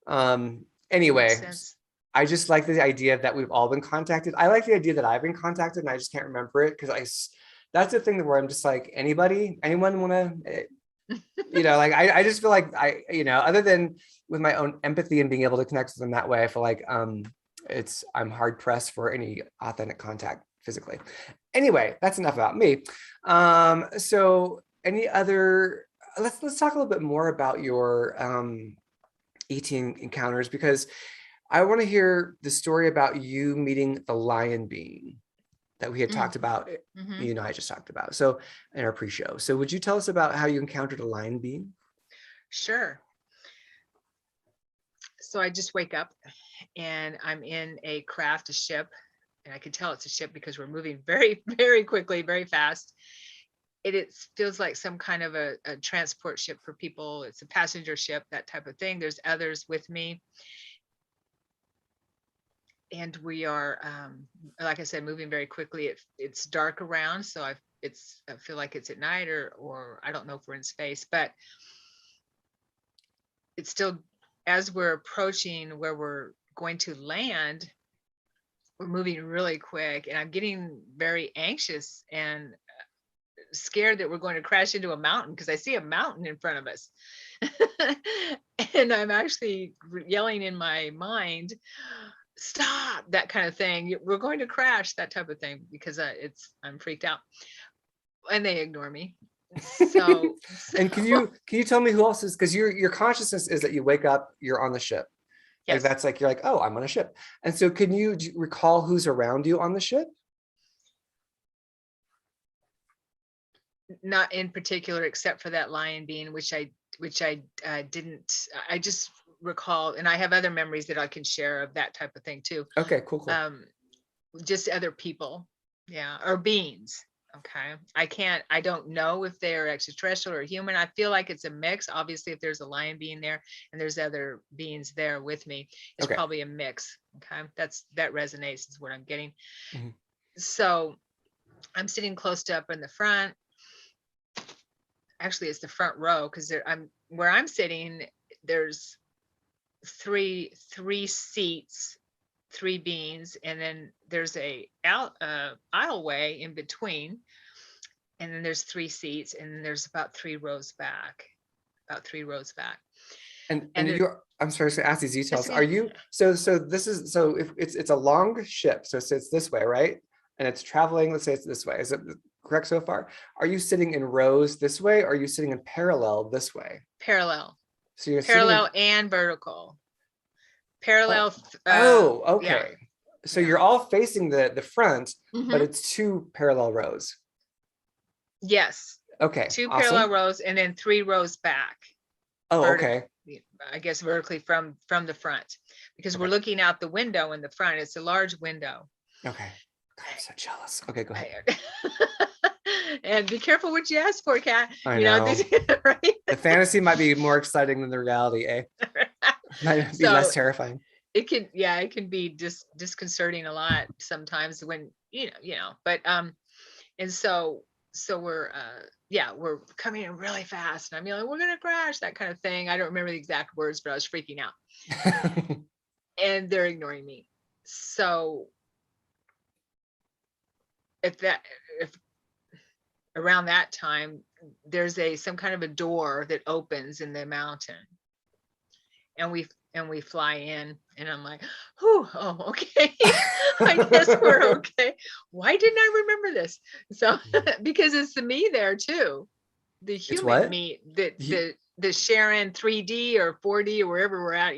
Makes Anyway, sense. I just like the idea that we've all been contacted. I like the idea that I've been contacted and I just can't remember it because that's the thing where I'm just like, anyone want to, like I just feel like other than with my own empathy and being able to connect with them that way, I feel like I'm hard pressed for any authentic contact physically. Anyway, that's enough about me. So any other, let's talk a little bit more about your eating encounters, because I want to hear the story about you meeting the lion being that we had Mm, talked about, mhm. you and I just talked about. So in our pre-show. So would you tell us about how you encountered a lion being? Sure. So I just wake up and I'm in a craft, a ship, and I can tell it's a ship because we're moving very, very quickly, very fast. It feels like some kind of a transport ship for people. It's a passenger ship, that type of thing. There's others with me. And we are, like I said, moving very quickly. It's dark around, so I feel like it's at night, or I don't know if we're in space, but it's still, as we're approaching where we're going to land, we're moving really quick, and I'm getting very anxious and scared that we're going to crash into a mountain because I see a mountain in front of us. And I'm actually yelling in my mind, stop, that kind of thing. We're going to crash, that type of thing, because I'm freaked out, and they ignore me. So, And can you tell me who else is, because your consciousness is that you wake up, you're on the ship. Like yes, that's like, you're like, oh, I'm on a ship. And so do you recall who's around you on the ship? not in particular, except for that lion being, which I didn't. I just recall, and I have other memories that I can share of that type of thing too. Okay, cool. Um, just other people, yeah, or beings. Okay, I don't know if they're extraterrestrial or human. I feel like it's a mix. Obviously, if there's a lion being there and there's other beings there with me, it's Okay. probably a mix. Okay, that resonates is what I'm getting. Mhm. So I'm sitting close to up in the front. Actually, it's the front row because I'm where I'm sitting. There's three seats, three beings, and then there's a aisleway in between, and then there's three seats, and then there's about 3 rows back, And and there, you're, I'm sorry to ask these that's details. Are okay. you, so this is, so if it's a long ship, so it's this way, right? And it's traveling, let's say it's this way. Is it correct so far? Are you sitting in rows this way? Or are you sitting in parallel this way? Parallel, So you're sitting in, parallel and vertical, oh, parallel. oh, Yeah, okay. So yeah. you're all facing the front, but Hmm. it's two parallel rows. Yes, Okay, 2 parallel awesome. rows, and then 3 rows back, Oh, vertical. okay. I guess vertically from the front, because we're Okay. looking out the window in the front. It's a large window. Okay. God, I'm so jealous. Okay, go ahead. And be careful what you ask for, Kat. I know. Right? The fantasy might be more exciting than the reality, eh? Might be less terrifying. It can be disconcerting a lot sometimes when, but, and so we're coming in really fast, and I'm yelling, we're going to crash, that kind of thing. I don't remember the exact words, but I was freaking out. And they're ignoring me. So if around that time, there's some kind of a door that opens in the mountain, and we fly in, and I'm like, oh, okay. I guess we're okay. Why didn't I remember this? So because it's the me there too, the human me, the Sharon 3D or 4D or wherever we're at,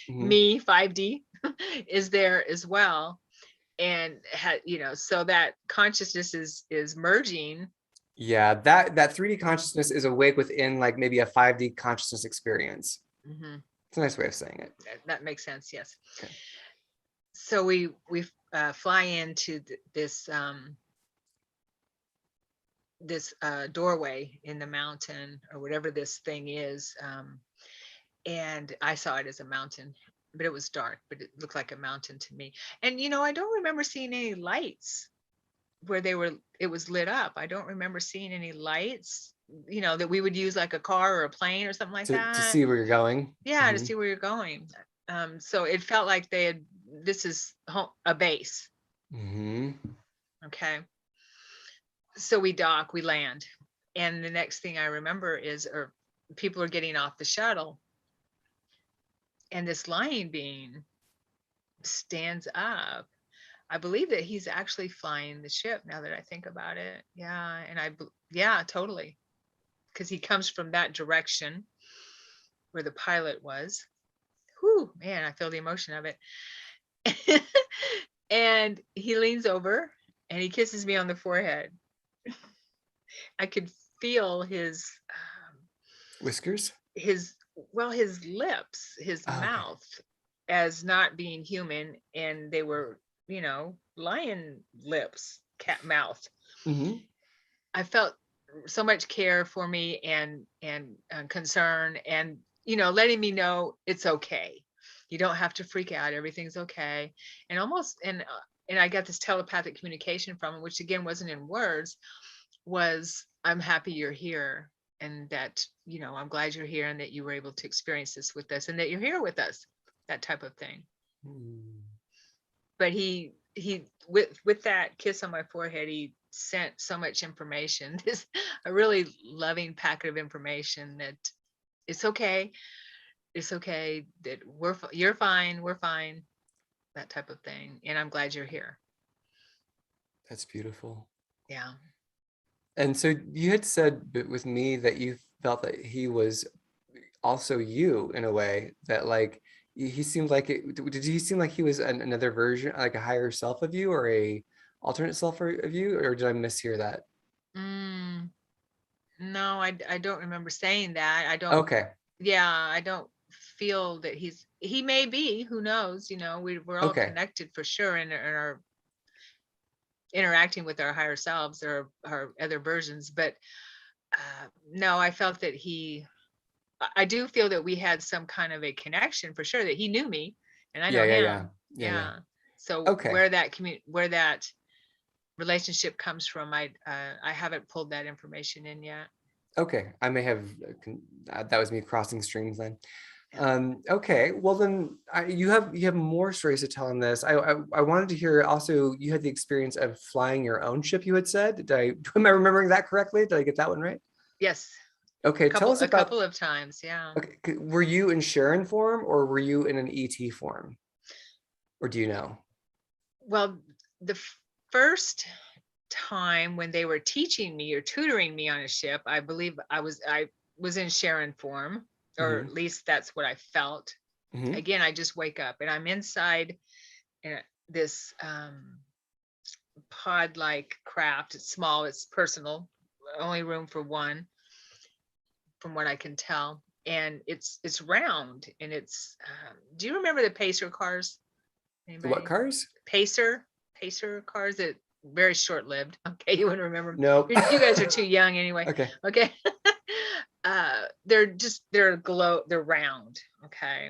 me 5D is there as well. And so that consciousness is merging. Yeah, that 3D consciousness is awake within like maybe a 5D consciousness experience. Mm-hmm. It's a nice way of saying it. That makes sense. Yes. Okay. So we fly into this doorway in the mountain, or whatever this thing is, and I saw it as a mountain, but it was dark, but it looked like a mountain to me. And I don't remember seeing any lights where it was lit up. I don't remember seeing any lights, that we would use like a car or a plane or something like that. To see where you're going. Yeah, to see where you're going. So it felt like this is a base. Mm-hmm. Okay. So we dock, we land. And the next thing I remember is, people are getting off the shuttle. And this lion being stands up. I believe that he's actually flying the ship, now that I think about it. Yeah. And totally. Because he comes from that direction where the pilot was. Whew, man, I feel the emotion of it. And he leans over and he kisses me on the forehead. I could feel his whiskers, his lips, his mouth, as not being human, and they were, lion lips, cat mouth. Mm-hmm. I felt so much care for me and concern, and letting me know it's okay. You don't have to freak out. Everything's okay. And I got this telepathic communication from him, which again wasn't in words, was, I'm happy you're here, and that, I'm glad you're here, and that you were able to experience this with us, and that you're here with us, that type of thing. But he with that kiss on my forehead, he sent so much information, a really loving packet of information, that it's okay, that you're fine, we're fine, that type of thing, and I'm glad you're here. That's beautiful. Yeah. And so you had said with me that you felt that he was also you, in a way, that like he seemed like did he seem like he was another version, like a higher self of you, or a alternate self of you, or did I mishear that? No, I don't remember saying that. I don't. Okay. Yeah, I don't feel that he may be, who knows, we're all connected for sure, and are interacting with our higher selves, or our other versions. But no, I felt that I do feel that we had some kind of a connection for sure, that he knew me and I know him. Yeah. So where that relationship comes from, I haven't pulled that information in yet. Okay. I may have, that was me crossing streams then. Okay, well then you have more stories to tell on this. I wanted to hear also, you had the experience of flying your own ship, you had said. Am I remembering that correctly? Did I get that one right? Yes. Okay, tell us about a couple of times. Yeah. Okay, were you in Sharon form, or were you in an ET form, or do you know? Well, the first time when they were teaching me or tutoring me on a ship, I believe I was in Sharon form. Or at least that's what I felt. Again, I just wake up and I'm inside this pod-like craft. It's small, it's personal, only room for one, from what I can tell. And it's round, and it's, do you remember the Pacer cars? Anybody? What cars? Pacer cars that very short-lived. Okay, you wouldn't remember. Nope. You guys are too young anyway. Okay. Okay. They're round. Okay.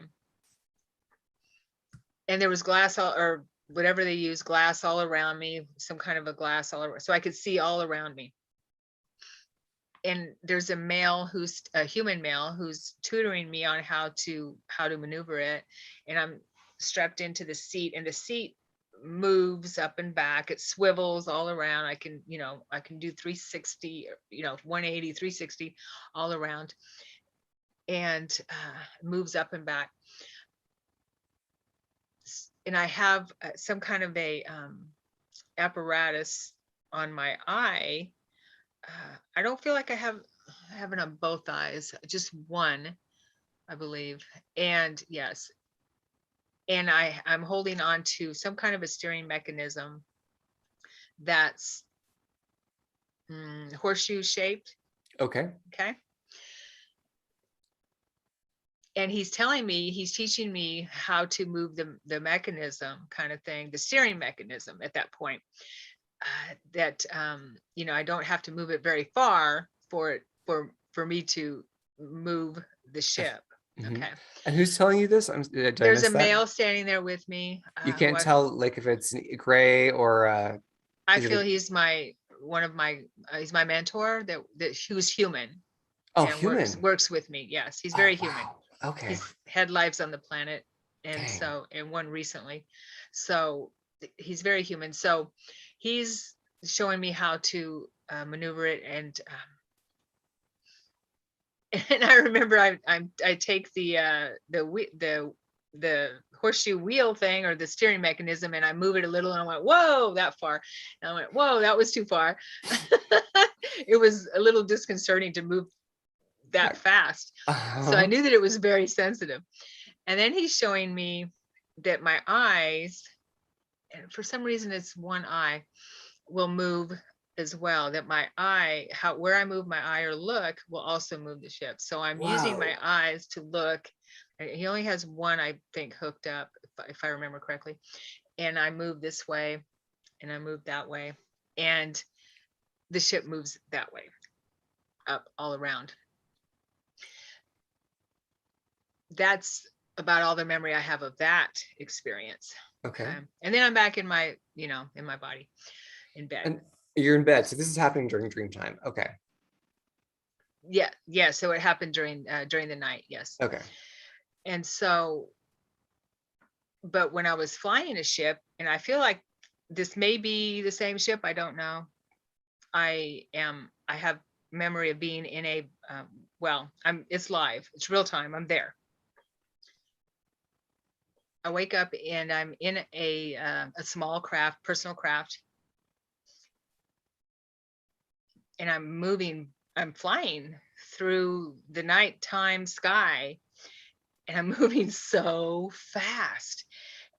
And there was glass or whatever they use, glass all around me, some kind of a glass all around, so I could see all around me. And there's a human male who's tutoring me on how to maneuver it. And I'm strapped into the seat, and the seat moves up and back. It swivels all around. I can do 360, 180, 360 all around, and moves up and back. And I have some kind of a apparatus on my eye. I don't feel like I have it on both eyes, just one, I believe. And yes, and I'm holding on to some kind of a steering mechanism that's horseshoe shaped. Okay. Okay. And he's teaching me how to move the mechanism kind of thing, the steering mechanism at that point. I don't have to move it very far for me to move the ship. Mm-hmm. Okay. And who's telling you this? There's a male standing there with me. You can't tell like if it's gray or I feel he's my mentor that who's human. Oh, and human. works with me. Yes, he's very human. Wow. Okay. He's had lives on the planet, and Dang. and one recently. So he's very human. So he's showing me how to maneuver it, and I remember I take the horseshoe wheel thing or the steering mechanism, and I move it a little, and I went, whoa, that far. And I went, whoa, that was too far. It was a little disconcerting to move that fast. So I knew that it was very sensitive. And then he's showing me that my eyes, and for some reason it's one eye, will move as well. That my eye, where I move my eye or look, will also move the ship. So I'm using my eyes to look. He only has one, I think, hooked up, if I remember correctly. And I move this way, and I move that way, and the ship moves that way, up all around. That's about all the memory I have of that experience. Okay. And then I'm back in my, in my body, in bed. And you're in bed. So this is happening during dream time. Okay. Yeah. So it happened during the night. Yes. Okay. And so, but when I was flying a ship, and I feel like this may be the same ship, I don't know. I have memory of being in a, it's live, it's real time, I'm there. I wake up and I'm in a small craft, personal craft. And I'm flying through the nighttime sky, and I'm moving so fast.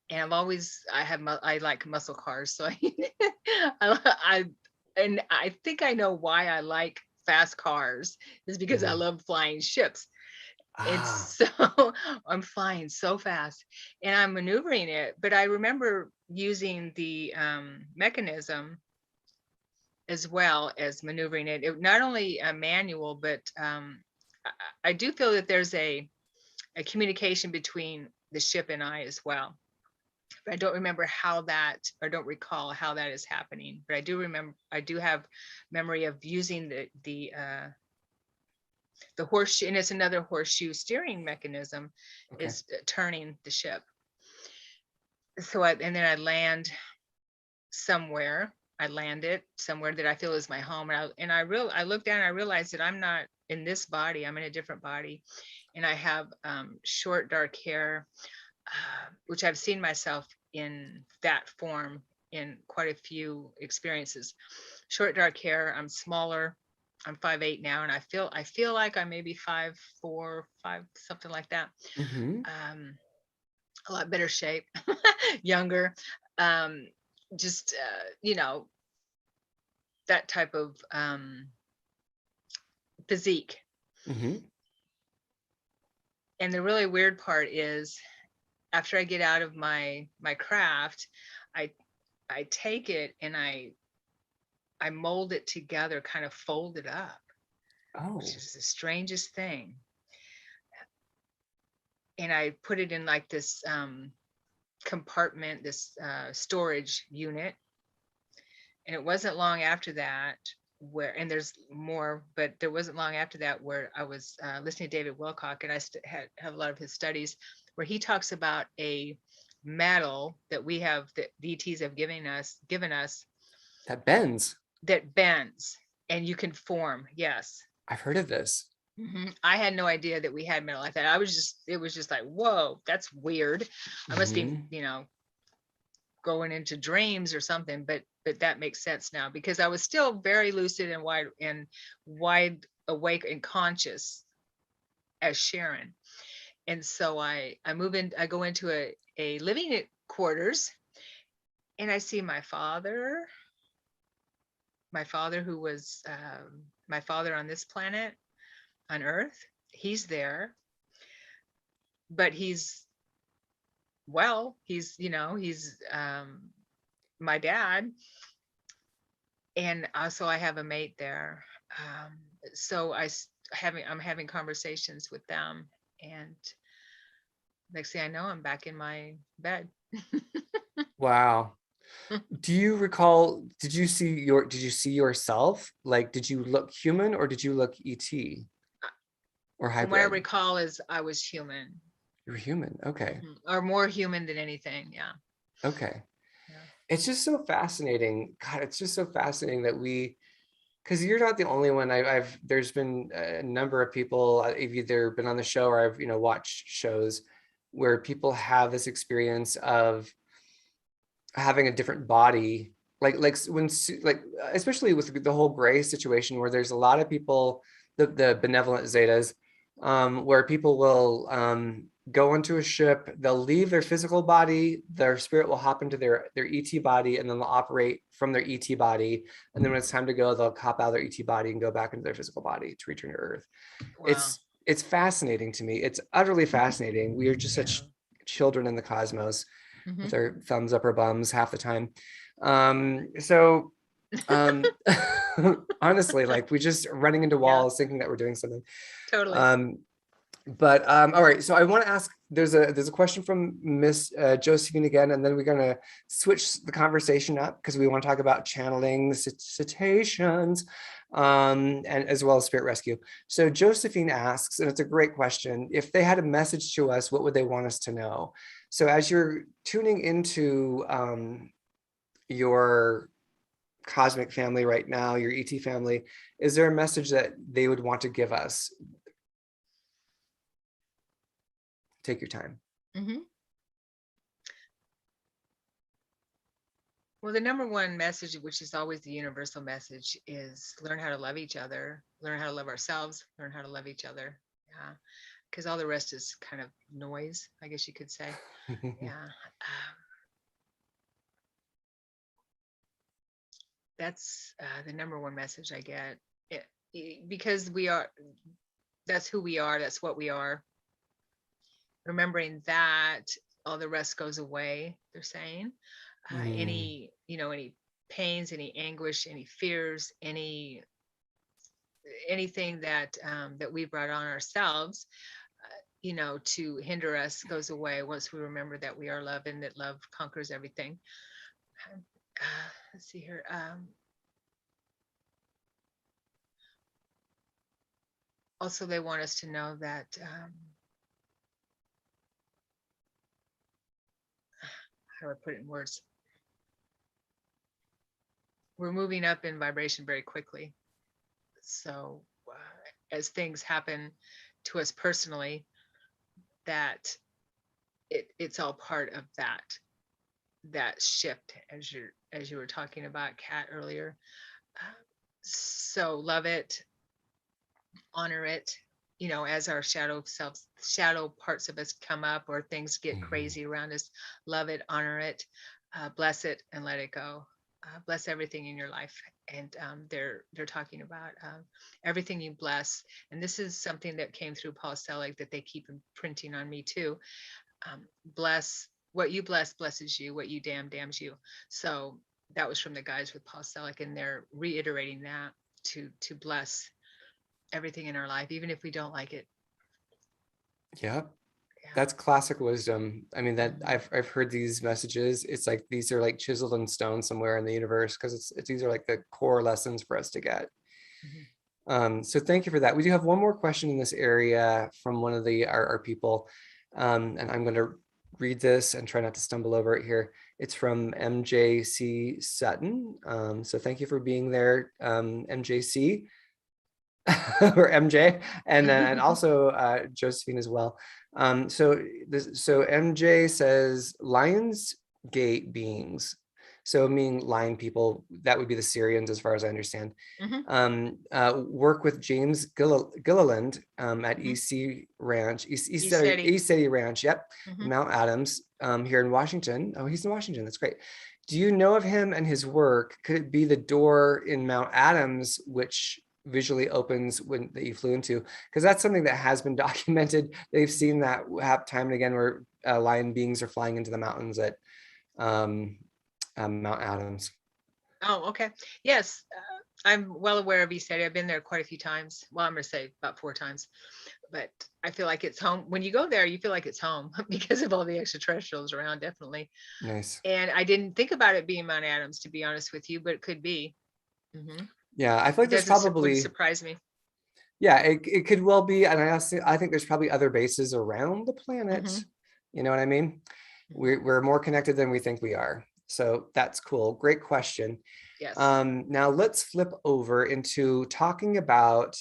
And I like muscle cars. So I think I know why I like fast cars is because I love flying ships. And so I'm flying so fast and I'm maneuvering it. But I remember using the mechanism as well as maneuvering it. Not only a manual, but I do feel that there's a communication between the ship and I as well. But I don't remember don't recall how that is happening. But I do have memory of using the horseshoe, and it's another horseshoe steering mechanism, is turning the ship. So and then I land somewhere. I landed somewhere that I feel is my home, and I look down and I realize that I'm not in this body. I'm in a different body, and I have short dark hair, which I've seen myself in that form in quite a few experiences. Short dark hair. I'm smaller. I'm 5'8" now, and I feel like I may be 5'4", 5, something like that. A lot better shape, younger, just that type of physique. And the really weird part is, after I get out of my craft, I take it and I I mold it together, kind of fold it up, Oh, which is the strangest thing. And I put it in like this compartment, this storage unit. And it wasn't long after that where, and there's more, but there wasn't long after that where I was listening to David Wilcock, and I have a lot of his studies where he talks about a metal that we have, that DTs have given us that bends. that bends and you can form. Yes. I've heard of this. I had no idea that we had metal like that. It was just like, whoa, that's weird. I must be, going into dreams or something, but that makes sense now, because I was still very lucid and wide awake and conscious as Sharon. And so I go into a living quarters, and I see my father who was my father on this planet, on Earth. He's there, but he's my dad. And also I have a mate there. So I'm having conversations with them, and next thing I know, I'm back in my bed. Wow. Do you recall, did you see yourself? Like, did you look human or did you look ET or From what I hybrid? recall is I was human. You were human. Okay. Or more human than anything. Yeah. Okay. Yeah. It's just so fascinating. God, it's just so fascinating that because you're not the only one. There's been a number of people, I've either been on the show or I've, watched shows where people have this experience of having a different body, like especially with the whole gray situation, where there's a lot of people, the benevolent zetas, where people will go into a ship, they'll leave their physical body, their spirit will hop into their ET body, and then they'll operate from their ET body. And then when it's time to go, they'll hop out of their ET body and go back into their physical body to return to Earth. Wow. It's fascinating to me. It's utterly fascinating. We are just such children in the cosmos with our thumbs up our bums half the time. Honestly, like we just running into walls thinking that we're doing something. Totally. All right, so I want to ask, there's a question from Miss Josephine again, and then we're going to switch the conversation up because we want to talk about channeling cetaceans, and as well as spirit rescue. So Josephine asks, and it's a great question, if they had a message to us, what would they want us to know? So as you're tuning into your cosmic family right now, your ET family, is there a message that they would want to give us? Take your time. Well, the number one message, which is always the universal message, is learn how to love each other, learn how to love ourselves, learn how to love each other. Yeah. Because all the rest is kind of noise, I guess you could say. Yeah. That's the number one message I get. Because that's who we are, that's what we are. Remembering that, all the rest goes away, they're saying. Any pains, any anguish, any fears, anything that we brought on ourselves, to hinder us, goes away once we remember that we are love and that love conquers everything. Let's see here. Also, they want us to know that how do I put it in words? We're moving up in vibration very quickly. So as things happen to us personally, that it's all part of that shift, as you were talking about, Kat, earlier. So love it, honor it, as our shadow parts of us come up, or things get crazy around us. Love it, honor it, bless it, and let it go. Bless everything in your life. And they're talking about everything you bless. And this is something that came through Paul Selig that they keep imprinting on me too. Bless what you bless blesses you, what you damn damns you. So that was from the guys with Paul Selig, and they're reiterating that to bless everything in our life, even if we don't like it. Yeah. Yeah. That's classic wisdom. I mean, that I've heard these messages. It's like these are like chiseled in stone somewhere in the universe, because it's these are like the core lessons for us to get. So thank you for that. We do have one more question in this area from one of our people, and I'm going to read this and try not to stumble over it here. It's from MJC Sutton. So thank you for being there, MJC. Or MJ, and also Josephine as well. So MJ says Lions Gate beings, so meaning lion people, that would be the Syrians as far as I understand, work with James Gilliland at EC Ranch, East City Ranch, yep, Mount Adams, here in Washington. Oh, he's in Washington, that's great. Do you know of him and his work? Could it be the door in Mount Adams which visually opens when that you flew into? Because that's something that has been documented. They've seen that happen time and again, where lion beings are flying into the mountains at Mount Adams. Oh, okay. Yes, I'm well aware of East City. I've been there quite a few times. Well, I'm gonna say about 4 times, but I feel like it's home. When you go there, you feel like it's home because of all the extraterrestrials around, definitely. Nice. And I didn't think about it being Mount Adams, to be honest with you, but it could be. Yeah, I feel like there's probably surprise me. Yeah, it could well be, and I think there's probably other bases around the planet. You know what I mean? We're more connected than we think we are. So that's cool. Great question. Yes. Now let's flip over into talking about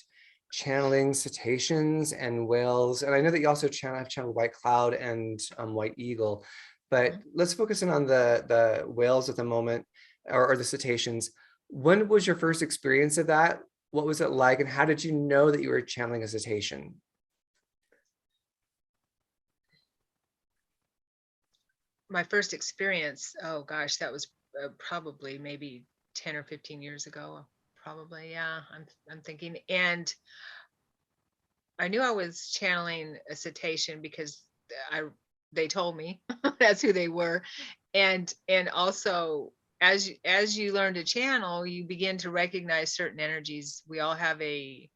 channeling cetaceans and whales. And I know that you also have channeled White Cloud and White Eagle, but let's focus in on the whales at the moment, or the cetaceans. When was your first experience of that? What was it like? And how did you know that you were channeling a cetacean? My first experience, oh gosh, that was probably maybe 10 or 15 years ago. Probably, yeah, I'm thinking. And I knew I was channeling a cetacean because they told me that's who they were. And also, as you learn to channel, you begin to recognize certain energies. We all have a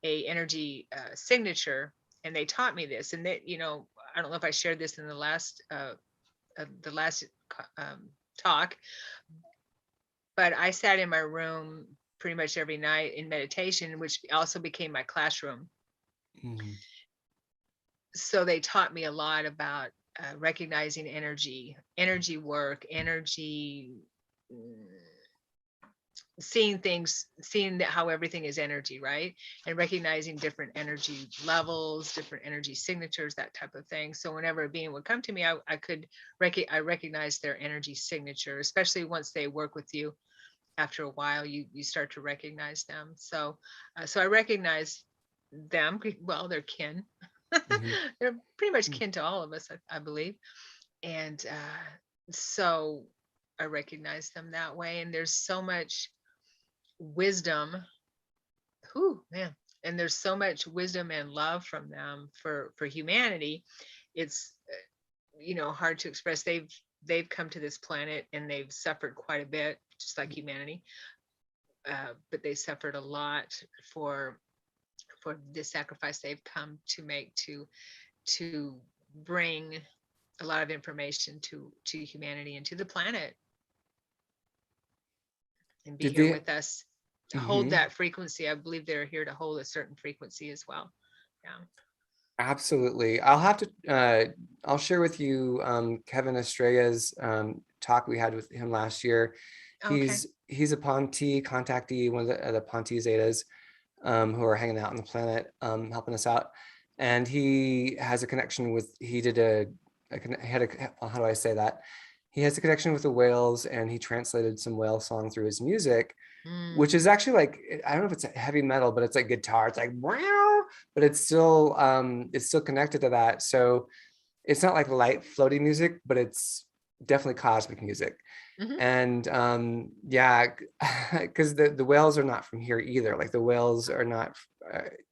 energy signature, and they taught me this. And that, you know, I don't know if I shared this in the last talk, but I sat in my room pretty much every night in meditation, which also became my classroom. So they taught me a lot about recognizing energy work, seeing things, seeing that how everything is energy, right? And recognizing different energy levels, different energy signatures, that type of thing. So whenever a being would come to me, I recognize their energy signature, especially once they work with you. After a while, you start to recognize them. So I recognize them. Well, they're kin. They're pretty much kin to all of us, I believe. And so I recognize them that way. And there's so much wisdom. Man. And there's so much wisdom and love from them for humanity. It's hard to express. They've come to this planet and they've suffered quite a bit, just like humanity. But they suffered a lot for the sacrifice they've come to make to bring a lot of information to humanity and to the planet, and be here with us to hold that frequency. I believe they're here to hold a certain frequency as well. Yeah. Absolutely. I'll share with you Kevin Estrella's talk we had with him last year. He's a Ponte contactee, one of the Ponte Zetas who are hanging out on the planet, helping us out. And he has a connection with, how do I say that? He has a connection with the whales, and he translated some whale song through his music, which is actually like, I don't know if it's heavy metal, but it's like guitar. It's like, wow, but it's still connected to that. So it's not like light floaty music, but it's definitely cosmic music. Mhm. And yeah, because the whales are not from here either. Like the whales are not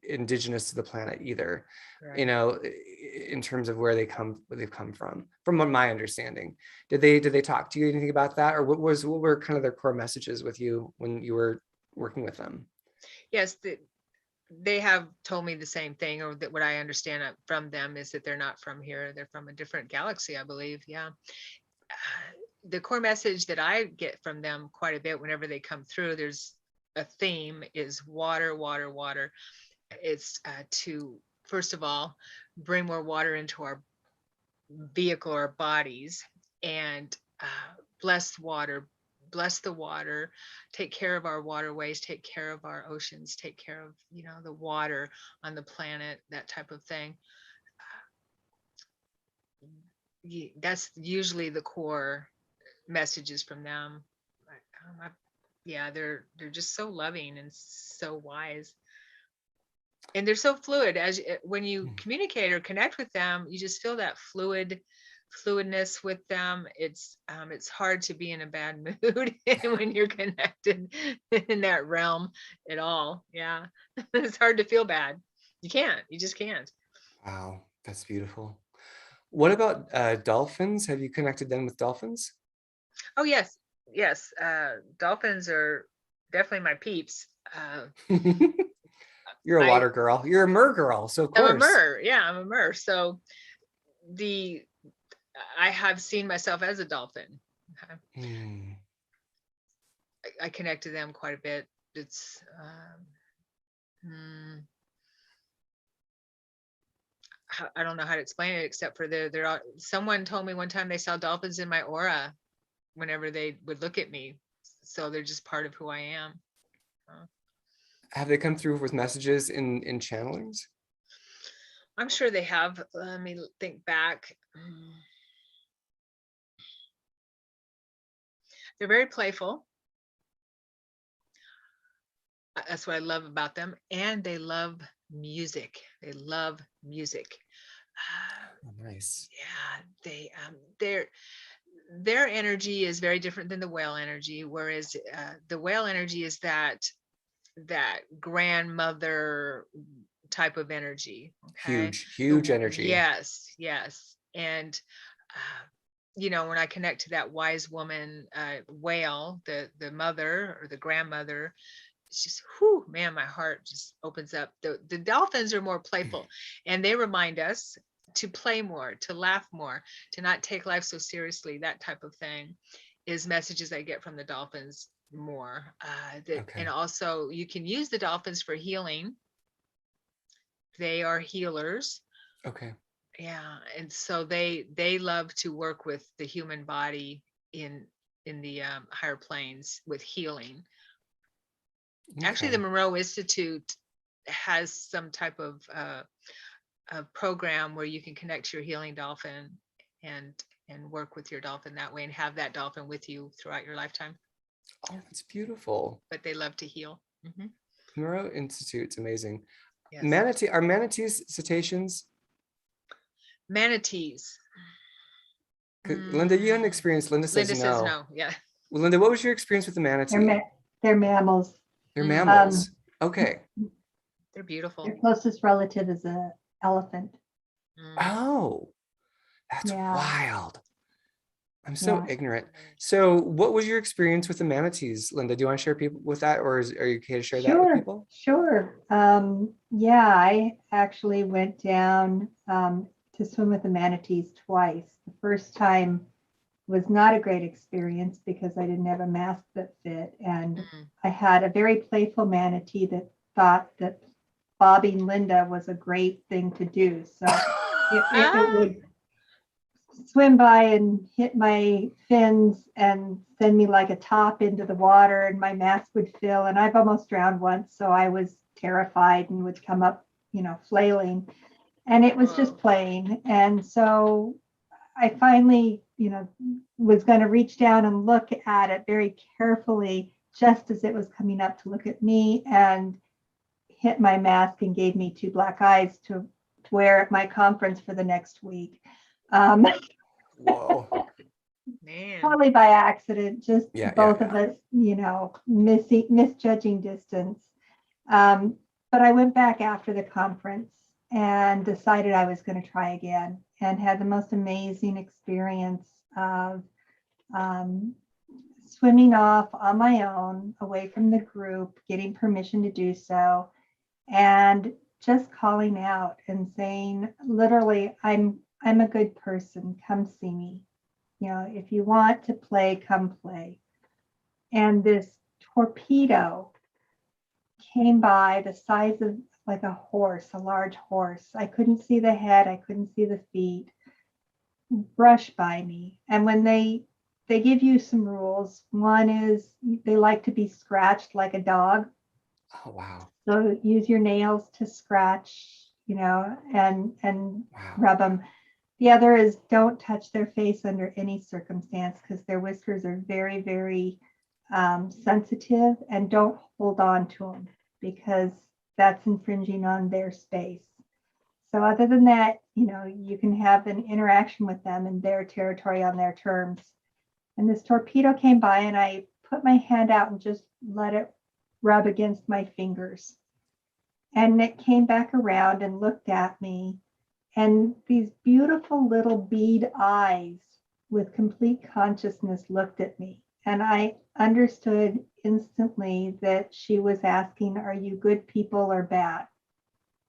indigenous to the planet either, Right. in terms of where they've come from what my understanding. Did they talk to you anything about that, or what were kind of their core messages with you when you were working with them? Yes, they have told me the same thing, or that what I understand from them is that they're not from here. They're from a different galaxy, I believe. Yeah. The core message that I get from them quite a bit whenever they come through, there's a theme, is water, water, water. It's to, first of all, bring more water into our vehicle or bodies, and bless water, bless the water, take care of our waterways, take care of our oceans, take care of, the water on the planet, that type of thing. That's usually the core messages from them. Yeah, they're just so loving and so wise, and they're so fluid. When you communicate or connect with them, you just feel that fluidness with them. It's hard to be in a bad mood when you're connected in that realm at all. Yeah. It's hard to feel bad. You just can't. Wow, that's beautiful. What about dolphins? Have you connected them with dolphins? Oh, yes. Yes. Dolphins are definitely my peeps. You're a I water girl. You're a mer girl, so of I'm a course. mer. Yeah, I'm a mer. So the I have seen myself as a dolphin. Hmm. I connect to them quite a bit. It's I don't know how to explain it, except for someone told me one time they saw dolphins in my aura whenever they would look at me. So they're just part of who I am. Have they come through with messages in channelings? I'm sure they have. Let me think back. They're very playful. That's what I love about them. And they love music. They love music. Oh, nice. Yeah, their energy is very different than the whale energy. Whereas the whale energy is that grandmother type of energy. Okay. Huge energy. Yes. And when I connect to that wise woman whale, the mother or the grandmother, it's just, whew, man, my heart just opens up. The dolphins are more playful, and they remind us to play more, to laugh more, to not take life so seriously. That type of thing is messages I get from the dolphins more. And also, you can use the dolphins for healing. They are healers. Okay. Yeah, and so they love to work with the human body in the higher planes with healing. Actually, the Monroe Institute has some type of a program where you can connect to your healing dolphin and work with your dolphin that way and have that dolphin with you throughout your lifetime. Oh, that's beautiful. But they love to heal. Mm-hmm. Monroe Institute's amazing. Yes. Are manatees cetaceans? Manatees. Linda, you had an experience. Linda says Linda no. says no. Yeah. Well, Linda, what was your experience with the manatee? They're mammals. They're mammals. Okay. They're beautiful. Their closest relative is an elephant. Oh, that's wild. I'm so Yeah. ignorant. So what was your experience with the manatees, Linda? Do you want to share people with that, or are you okay to share that with people? Sure. Yeah, I actually went down to swim with the manatees twice. The first time was not a great experience because I didn't have a mask that fit. And I had a very playful manatee that thought that bobbing Linda was a great thing to do. So it would swim by and hit my fins and send me like a top into the water, and my mask would fill. And I've almost drowned once, so I was terrified and would come up, flailing. And it was just playing. And so I finally, was going to reach down and look at it very carefully just as it was coming up to look at me, and hit my mask and gave me 2 black eyes to wear at my conference for the next week. Whoa. Man. Totally by accident, just Yeah, both yeah, of us, misjudging distance. But I went back after the conference and decided I was going to try again, and had the most amazing experience of swimming off on my own, away from the group, getting permission to do so, and just calling out and saying, literally, I'm a good person. Come see me. If you want to play, come play. And this torpedo came by the size of like a horse, a large horse. I couldn't see the head, I couldn't see the feet, brushed by me. And when they give you some rules, one is they like to be scratched like a dog. oh wow, So use your nails to scratch, and wow, rub them. The other is don't touch their face under any circumstance, because their whiskers are very, very sensitive, and don't hold on to them because that's infringing on their space. So other than that, you can have an interaction with them in their territory on their terms. And this torpedo came by, and I put my hand out and just let it rub against my fingers. And it came back around and looked at me. And these beautiful little bead eyes with complete consciousness looked at me. And I understood instantly that she was asking, are you good people or bad?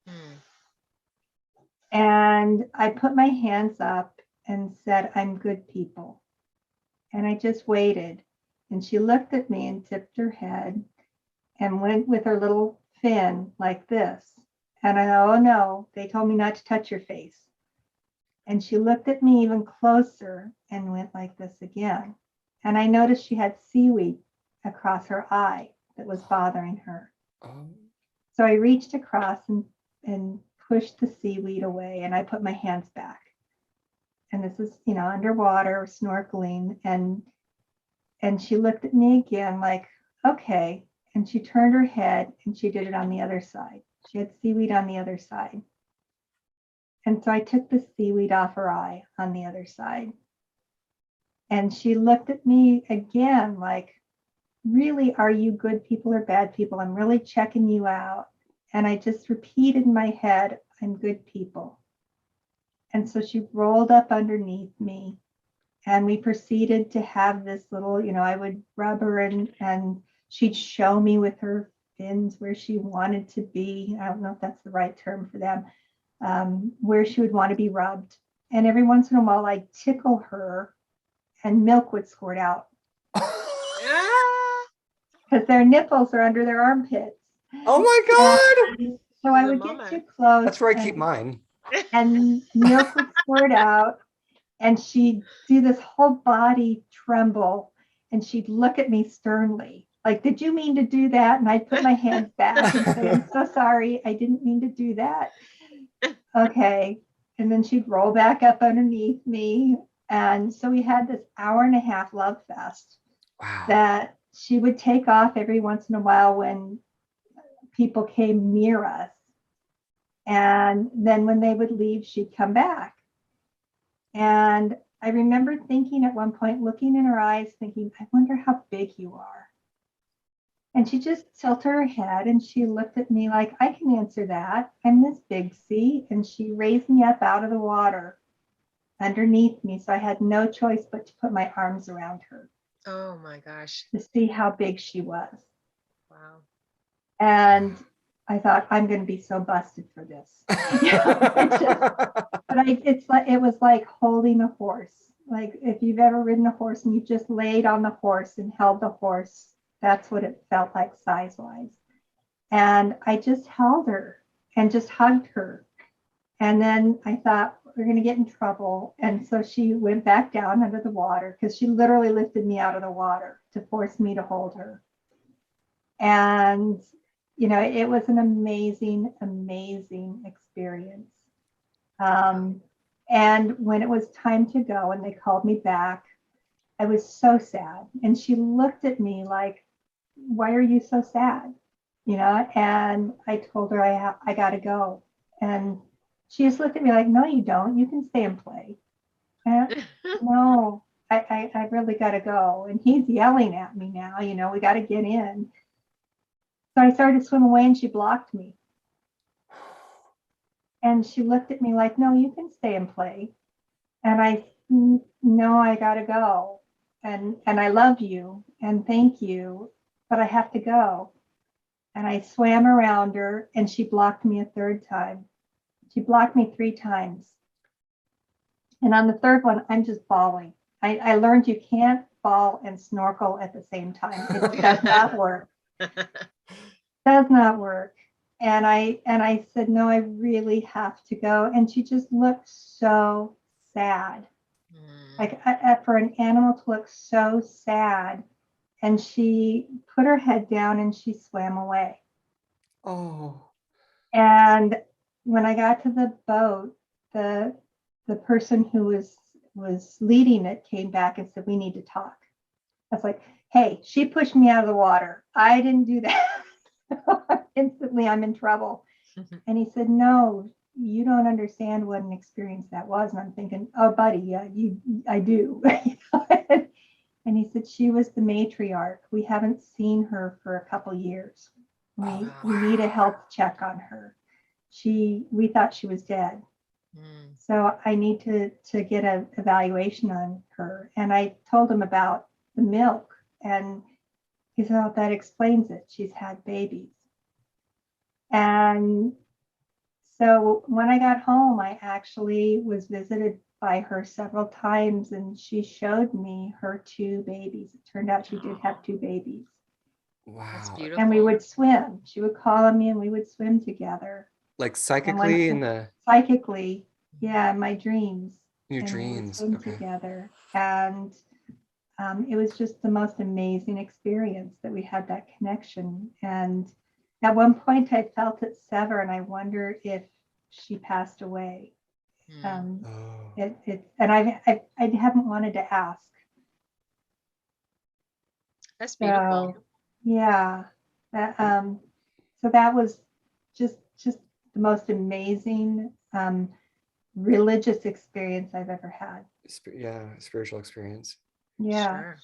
Hmm. And I put my hands up and said, I'm good people. And I just waited. And she looked at me and tipped her head and went with her little fin like this. And I thought, oh no, they told me not to touch your face. And she looked at me even closer and went like this again. And I noticed she had seaweed across her eye that was bothering her. oh, So I reached across and pushed the seaweed away, and I put my hands back. And this is, underwater, snorkeling. And she looked at me again like, okay. And she turned her head and she did it on the other side. She had seaweed on the other side. And so I took the seaweed off her eye on the other side. And she looked at me again like, really, are you good people or bad people? I'm really checking you out. And I just repeated in my head, I'm good people. And so she rolled up underneath me, and we proceeded to have this little, I would rub her and she'd show me with her fins where she wanted to be. I don't know if that's the right term for them, where she would want to be rubbed. And every once in a while, I'd tickle her and milk would squirt out because their nipples are under their armpits. oh my God. So I would get too close. That's where I keep mine. And milk would squirt out, and she'd do this whole body tremble, and she'd look at me sternly, like, did you mean to do that? And I'd put my hands back and say, I'm so sorry, I didn't mean to do that. Okay. And then she'd roll back up underneath me. And so we had this 1.5 hour love fest. Wow. That she would take off every once in a while when people came near us. And then when they would leave, she'd come back. And I remember thinking at one point, looking in her eyes, thinking, I wonder how big you are. And she just tilted her head and she looked at me like, I can answer that. I'm this big, see? And she raised me up out of the water underneath me. So I had no choice but to put my arms around her. Oh my gosh. To see how big she was. Wow. And I thought, I'm going to be so busted for this. It was like holding a horse. Like if you've ever ridden a horse and you just laid on the horse and held the horse, that's what it felt like size-wise. And I just held her and just hugged her. And then I thought, we're going to get in trouble. And so she went back down under the water because she literally lifted me out of the water to force me to hold her. And, it was an amazing, amazing experience. And when it was time to go and they called me back, I was so sad. And she looked at me like, why are you so sad? And I told her I got to go. And she just looked at me like, no, you don't. You can stay and play. And no, I really got to go. And he's yelling at me now, you know, we got to get in. So I started to swim away and she blocked me. And she looked at me like, no, you can stay and play. And I, no, I got to go. And I love you and thank you, but I have to go. And I swam around her and she blocked me a third time. She blocked me 3 times. And on the third one, I'm just bawling. I learned you can't bawl and snorkel at the same time. It does not work. Does not work. And I said, no, I really have to go. And she just looked so sad. Like for an animal to look so sad. And she put her head down and she swam away. Oh. And when I got to the boat, the person who was leading it came back and said, we need to talk. I was like, hey, she pushed me out of the water. I didn't do that. Instantly, I'm in trouble. And he said, no, you don't understand what an experience that was. And I'm thinking, oh, buddy, yeah, I do. And he said, she was the matriarch. We haven't seen her for a couple years. We need a health check on her. We thought she was dead. So I need to get an evaluation on her. And I told him about the milk. And he said, oh, that explains it. She's had babies. And so when I got home, I actually was visited by her several times and she showed me her 2 babies. It turned out she did have 2 babies. Wow. That's beautiful. And we would swim. She would call on me and we would swim together. Like psychically psychically, yeah, in my dreams. Your and dreams. We would swim together. And it was just the most amazing experience that we had that connection. And at one point I felt it sever and I wondered if she passed away. And I haven't wanted to ask. That's beautiful. So, yeah. So that was just the most amazing religious experience I've ever had. Spiritual experience. Yeah. Sure.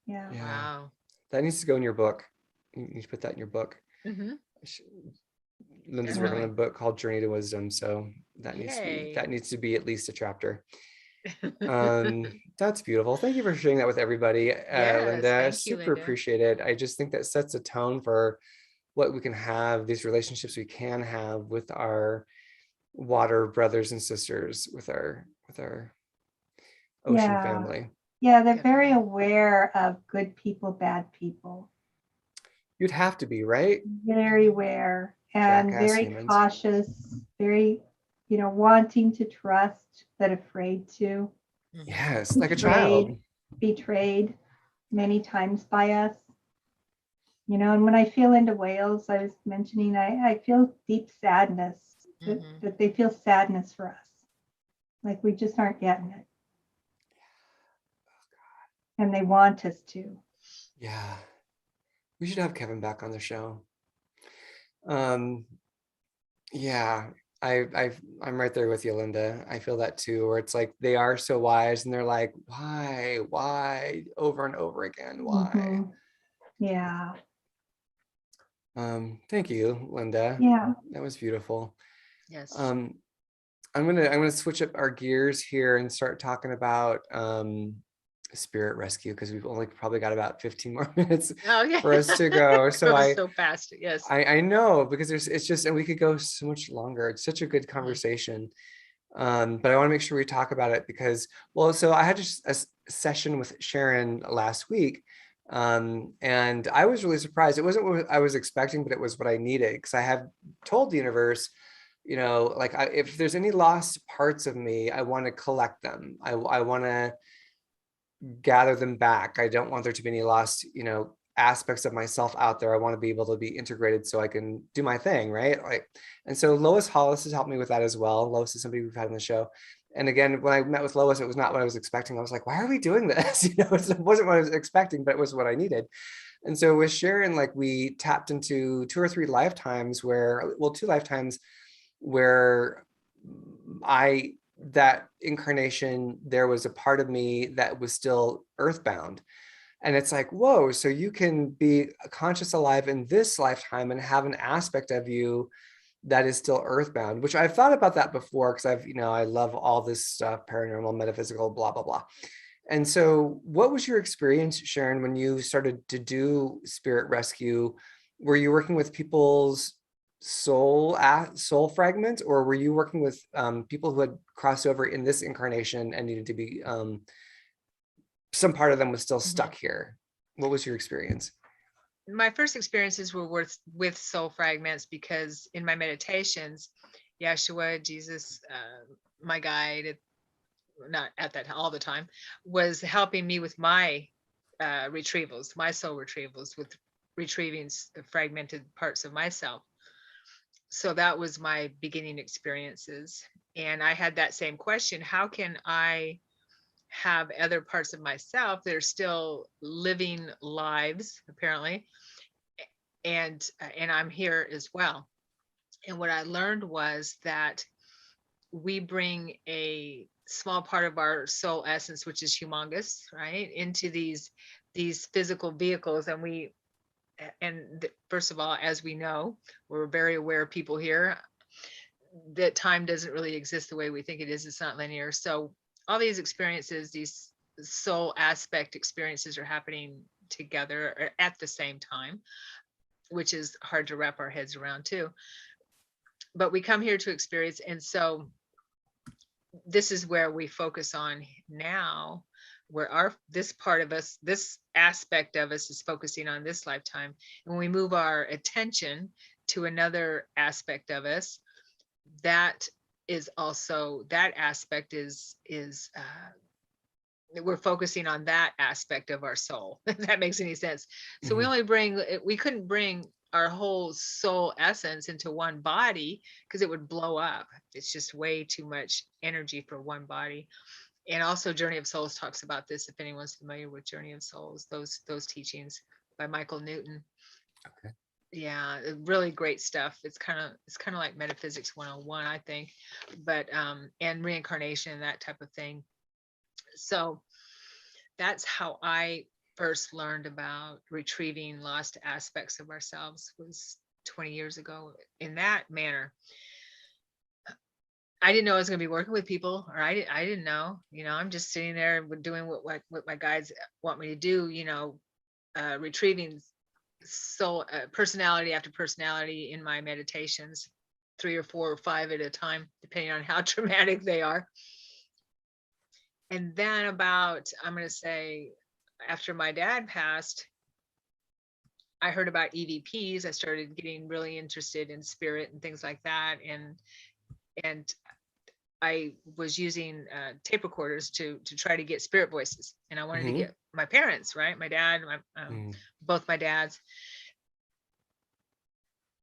Yeah. Wow. That needs to go in your book. You need to put that in your book. Linda's working on a book called Journey to Wisdom, so that needs to be at least a chapter. That's beautiful. Thank you for sharing that with everybody, Linda. Super appreciate it. I just think that sets a tone for what we can have, these relationships we can have with our water brothers and sisters, with our ocean family. Yeah, they're very aware of good people, bad people. You'd have to be, right? Very aware and very cautious, very, wanting to trust, but afraid to. Yes, like a child. Betrayed many times by us. And when I feel into whales, I was mentioning, I feel deep sadness, that they feel sadness for us. Like we just aren't getting it. And they want us to. Yeah. We should have Kevin back on the show. Yeah, I'm right there with you, Linda. I feel that too, where it's like they are so wise and they're like, why, over and over again, why? Yeah. Thank you, Linda. Yeah. That was beautiful. Yes. I'm gonna switch up our gears here and start talking about spirit rescue, because we've only probably got about 15 more minutes for us to go. So fast. Yes. I know, because it's just, and we could go so much longer. It's such a good conversation. But I want to make sure we talk about it because, so I had just a session with Sharon last week. And I was really surprised. It wasn't what I was expecting, but it was what I needed, because I have told the universe, if there's any lost parts of me, I want to collect them. I want to gather them back. I don't want there to be any lost, aspects of myself out there. I want to be able to be integrated so I can do my thing, right? And so Lois Hollis has helped me with that as well. Lois is somebody we've had on the show. And again, when I met with Lois, it was not what I was expecting. I was like, why are we doing this? It wasn't what I was expecting, but it was what I needed. And so with Sharon, we tapped into 2 or 3 lifetimes 2 lifetimes where I that incarnation, there was a part of me that was still earthbound. And it's like, whoa, so you can be conscious alive in this lifetime and have an aspect of you that is still earthbound, which I've thought about that before, because I love all this stuff, paranormal, metaphysical, blah, blah, blah. And so what was your experience, Sharon, when you started to do spirit rescue? Were you working with people's soul fragments, or were you working with people who had crossed over in this incarnation and needed to be, some part of them was still stuck here? What was your experience? My first experiences were with soul fragments, because in my meditations, Yeshua, Jesus, my guide, not at that all the time, was helping me with my retrievals, my soul retrievals, with retrieving fragmented parts of myself. So that was my beginning experiences. And I had that same question: how can I have other parts of myself that are still living lives, apparently, and I'm here as well? And what I learned was that we bring a small part of our soul essence, which is humongous, right, into these physical vehicles. And first of all, as we know, we're very aware people here, that time doesn't really exist the way we think it is. It's not linear. So all these experiences, these soul aspect experiences, are happening together or at the same time, which is hard to wrap our heads around too. But we come here to experience. And so this is where we focus on now, where this part of us, this aspect of us, is focusing on this lifetime. And when we move our attention to another aspect of us, that is also, that aspect is we're focusing on that aspect of our soul, if that makes any sense. So we couldn't bring our whole soul essence into one body, because it would blow up. It's just way too much energy for one body. And also Journey of Souls talks about this, if anyone's familiar with Journey of Souls, those teachings by Michael Newton. Okay. Yeah, really great stuff. It's kind of like metaphysics 101, I think, but and reincarnation and that type of thing. So that's how I first learned about retrieving lost aspects of ourselves, was 20 years ago in that manner. I didn't know I was going to be working with people, or I didn't know, I'm just sitting there doing what my guides want me to do, retrieving soul, personality after personality in my meditations, 3 or 4 or 5 at a time, depending on how traumatic they are. And then I'm going to say, after my dad passed, I heard about EVPs. I started getting really interested in spirit and things like that. And I was using tape recorders to try to get spirit voices. And I wanted to get my parents, right? My dad, both my dads.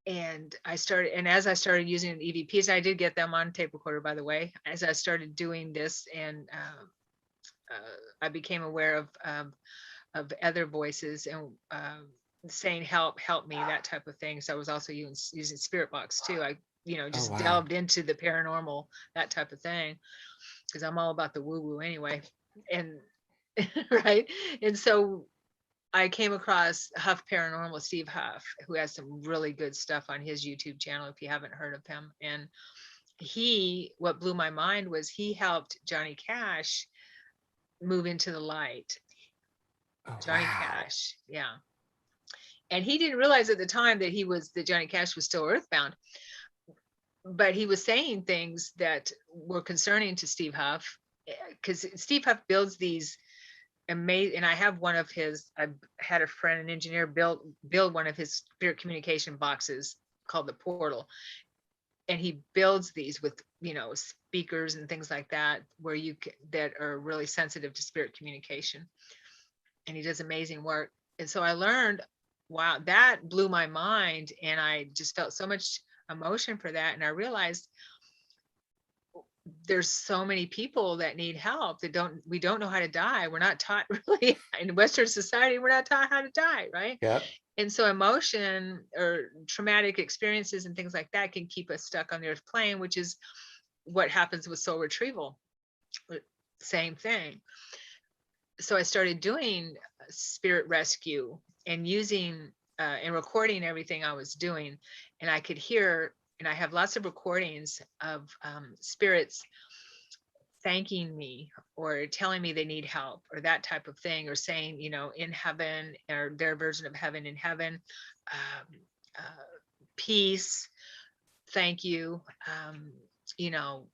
And as I started using EVPs, I did get them on tape recorder, by the way, as I started doing this, and I became aware of other voices and saying, help me, that type of thing. So I was also using Spirit Box too. I just delved into the paranormal, that type of thing, because I'm all about the woo-woo anyway. And right. And so I came across Huff Paranormal, Steve Huff, who has some really good stuff on his YouTube channel, if you haven't heard of him. And what blew my mind was he helped Johnny Cash move into the light. Johnny Cash. Yeah. And he didn't realize at the time that Johnny Cash was still earthbound, but he was saying things that were concerning to Steve Huff, because Steve Huff builds these amazing, and I have one of his, I had a friend, an engineer, build one of his spirit communication boxes called the Portal. And he builds these with, speakers and things like that, where that are really sensitive to spirit communication. And he does amazing work. And so I learned, wow, that blew my mind. And I just felt so much emotion for that. And I realized there's so many people that need help we don't know how to die. We're not taught, really, in Western society, we're not taught how to die, right? Yeah. And so emotion or traumatic experiences and things like that can keep us stuck on the earth plane, which is what happens with soul retrieval. Same thing. So I started doing spirit rescue and using and recording everything I was doing. And I could hear, and I have lots of recordings of spirits thanking me or telling me they need help or that type of thing, or saying, you know, in heaven, or their version of heaven, in heaven, peace, thank you. You know,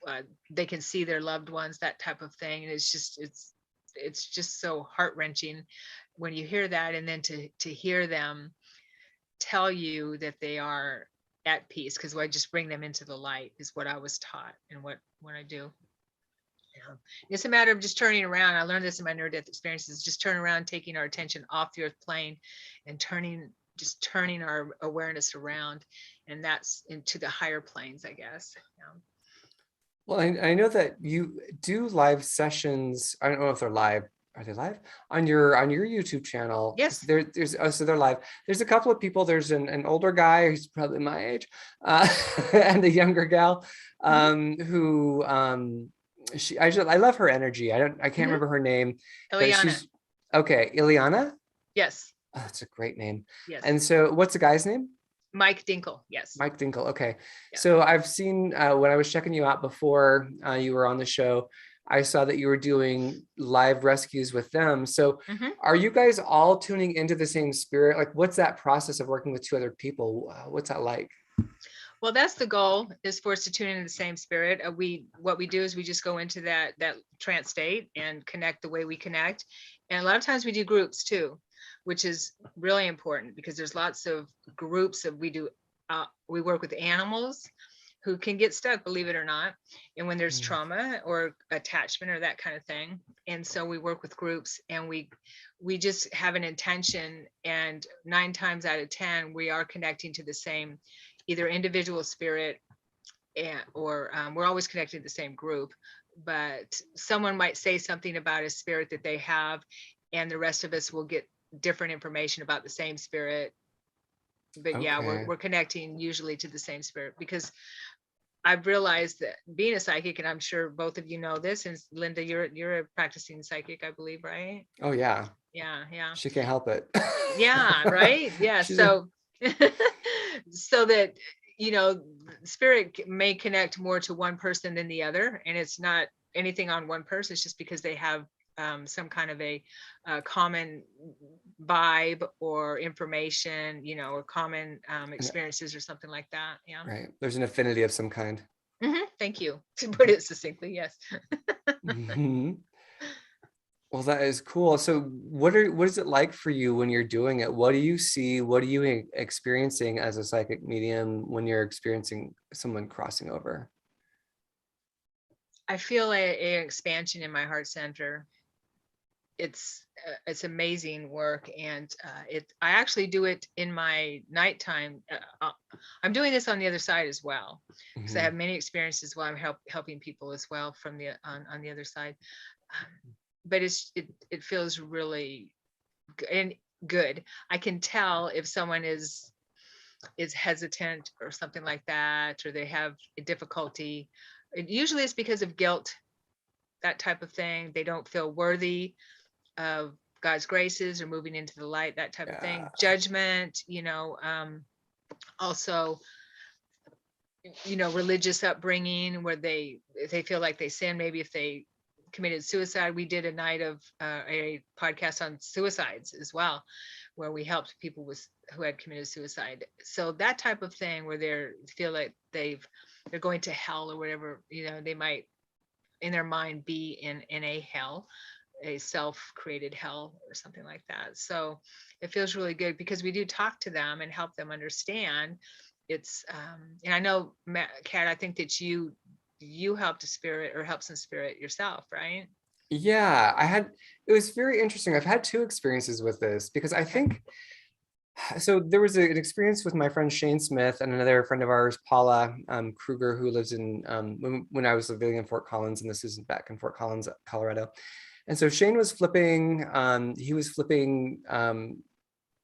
they can see their loved ones, that type of thing. And it's just so heart-wrenching when you hear that, and then to hear them tell you that they are at peace, because I just bring them into the light is what I was taught and what I do. Yeah. It's a matter of just turning around. I learned this in my near-death experiences, just turn around, taking our attention off the earth plane and turning our awareness around, and that's into the higher planes, I guess. Yeah. Well, I know that you do live sessions. I don't know if they're live. Are they live on your YouTube channel? Yes. There's so they're live. There's a couple of people. There's an older guy who's probably my age, and a younger gal, who I love her energy. I can't remember her name, but Eliana. she's okay. Ileana. Yes. Oh, that's a great name. Yes. And so, what's the guy's name? Mike Dinkle. Yes. Mike Dinkle. Okay. Yeah. So I've seen when I was checking you out before you were on the show, I saw that you were doing live rescues with them. So are you guys all tuning into the same spirit? Like, what's that process of working with two other people? What's that like? Well, that's the goal, is for us to tune into the same spirit. What we do is we just go into that trance state and connect the way we connect. And a lot of times we do groups too, which is really important, because there's lots of groups that we work with animals who can get stuck, believe it or not. And when there's trauma or attachment or that kind of thing. And so we work with groups, and we just have an intention, and 9 times out of 10, we are connecting to the same, either individual spirit, or we're always connected to the same group. But someone might say something about a spirit that they have, and the rest of us will get different information about the same spirit. But yeah, we're connecting usually to the same spirit, because I've realized that being a psychic, and I'm sure both of you know this, and Linda, you're a practicing psychic, I believe, right? Oh yeah. Yeah. She can't help it. Yeah, right. Yeah. So so that, you know, spirit may connect more to one person than the other, and it's not anything on one person. It's just because they have some kind of a common vibe or information, you know, or common experiences or something like that. Yeah. Right. There's an affinity of some kind. Thank you. To put it succinctly, yes. Well, that is cool. So what is it like for you when you're doing it? What do you see? What are you experiencing as a psychic medium when you're experiencing someone crossing over? I feel an expansion in my heart center. It's amazing work, and I actually do it in my nighttime. I'm doing this on the other side as well, because I have many experiences while I'm helping people as well from the on the other side. But it feels really good. I can tell if someone is hesitant or something like that, or they have a difficulty. Usually it's because of guilt, that type of thing. They don't feel worthy of God's graces or moving into the light, that type of thing. Judgment, you know, also, you know, religious upbringing where they feel like they sin, maybe if they committed suicide. We did a night of a podcast on suicides as well, where we helped people who had committed suicide. So that type of thing, where they feel like they're going to hell or whatever, you know, they might in their mind be in a hell, a self-created hell or something like that. So it feels really good, because we do talk to them and help them understand. It's and I know, Kat, I think that you helped a spirit, or helped some spirit yourself, right? Yeah, it was very interesting. I've had 2 experiences with this, because I think, so there was an experience with my friend Shane Smith and another friend of ours, Paula Kruger, who lives in, when I was living in Fort Collins, and this is back in Fort Collins, Colorado. And so Shane was flipping,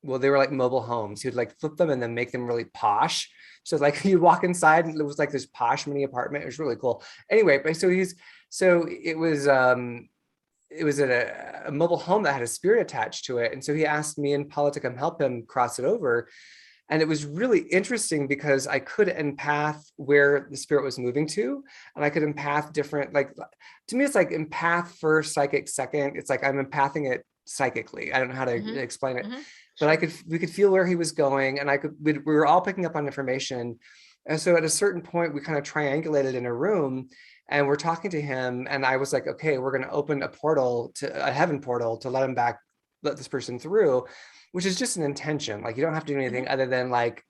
well, they were like mobile homes. He would like flip them and then make them really posh. So like you'd walk inside and it was like this posh mini apartment. It was really cool. Anyway, but so it was at a mobile home that had a spirit attached to it. And so he asked me and Paula to come help him cross it over. And it was really interesting because I could empath where the spirit was moving to, and I could empath different, like, to me, it's like empath first, psychic second. It's like I'm empathing it psychically. I don't know how to explain it, but we could feel where he was going, and we were all picking up on information. And so at a certain point, we kind of triangulated in a room, and we're talking to him, and I was like, okay, we're going to open a heaven portal to let this person through, which is just an intention. Like, you don't have to do anything other than like,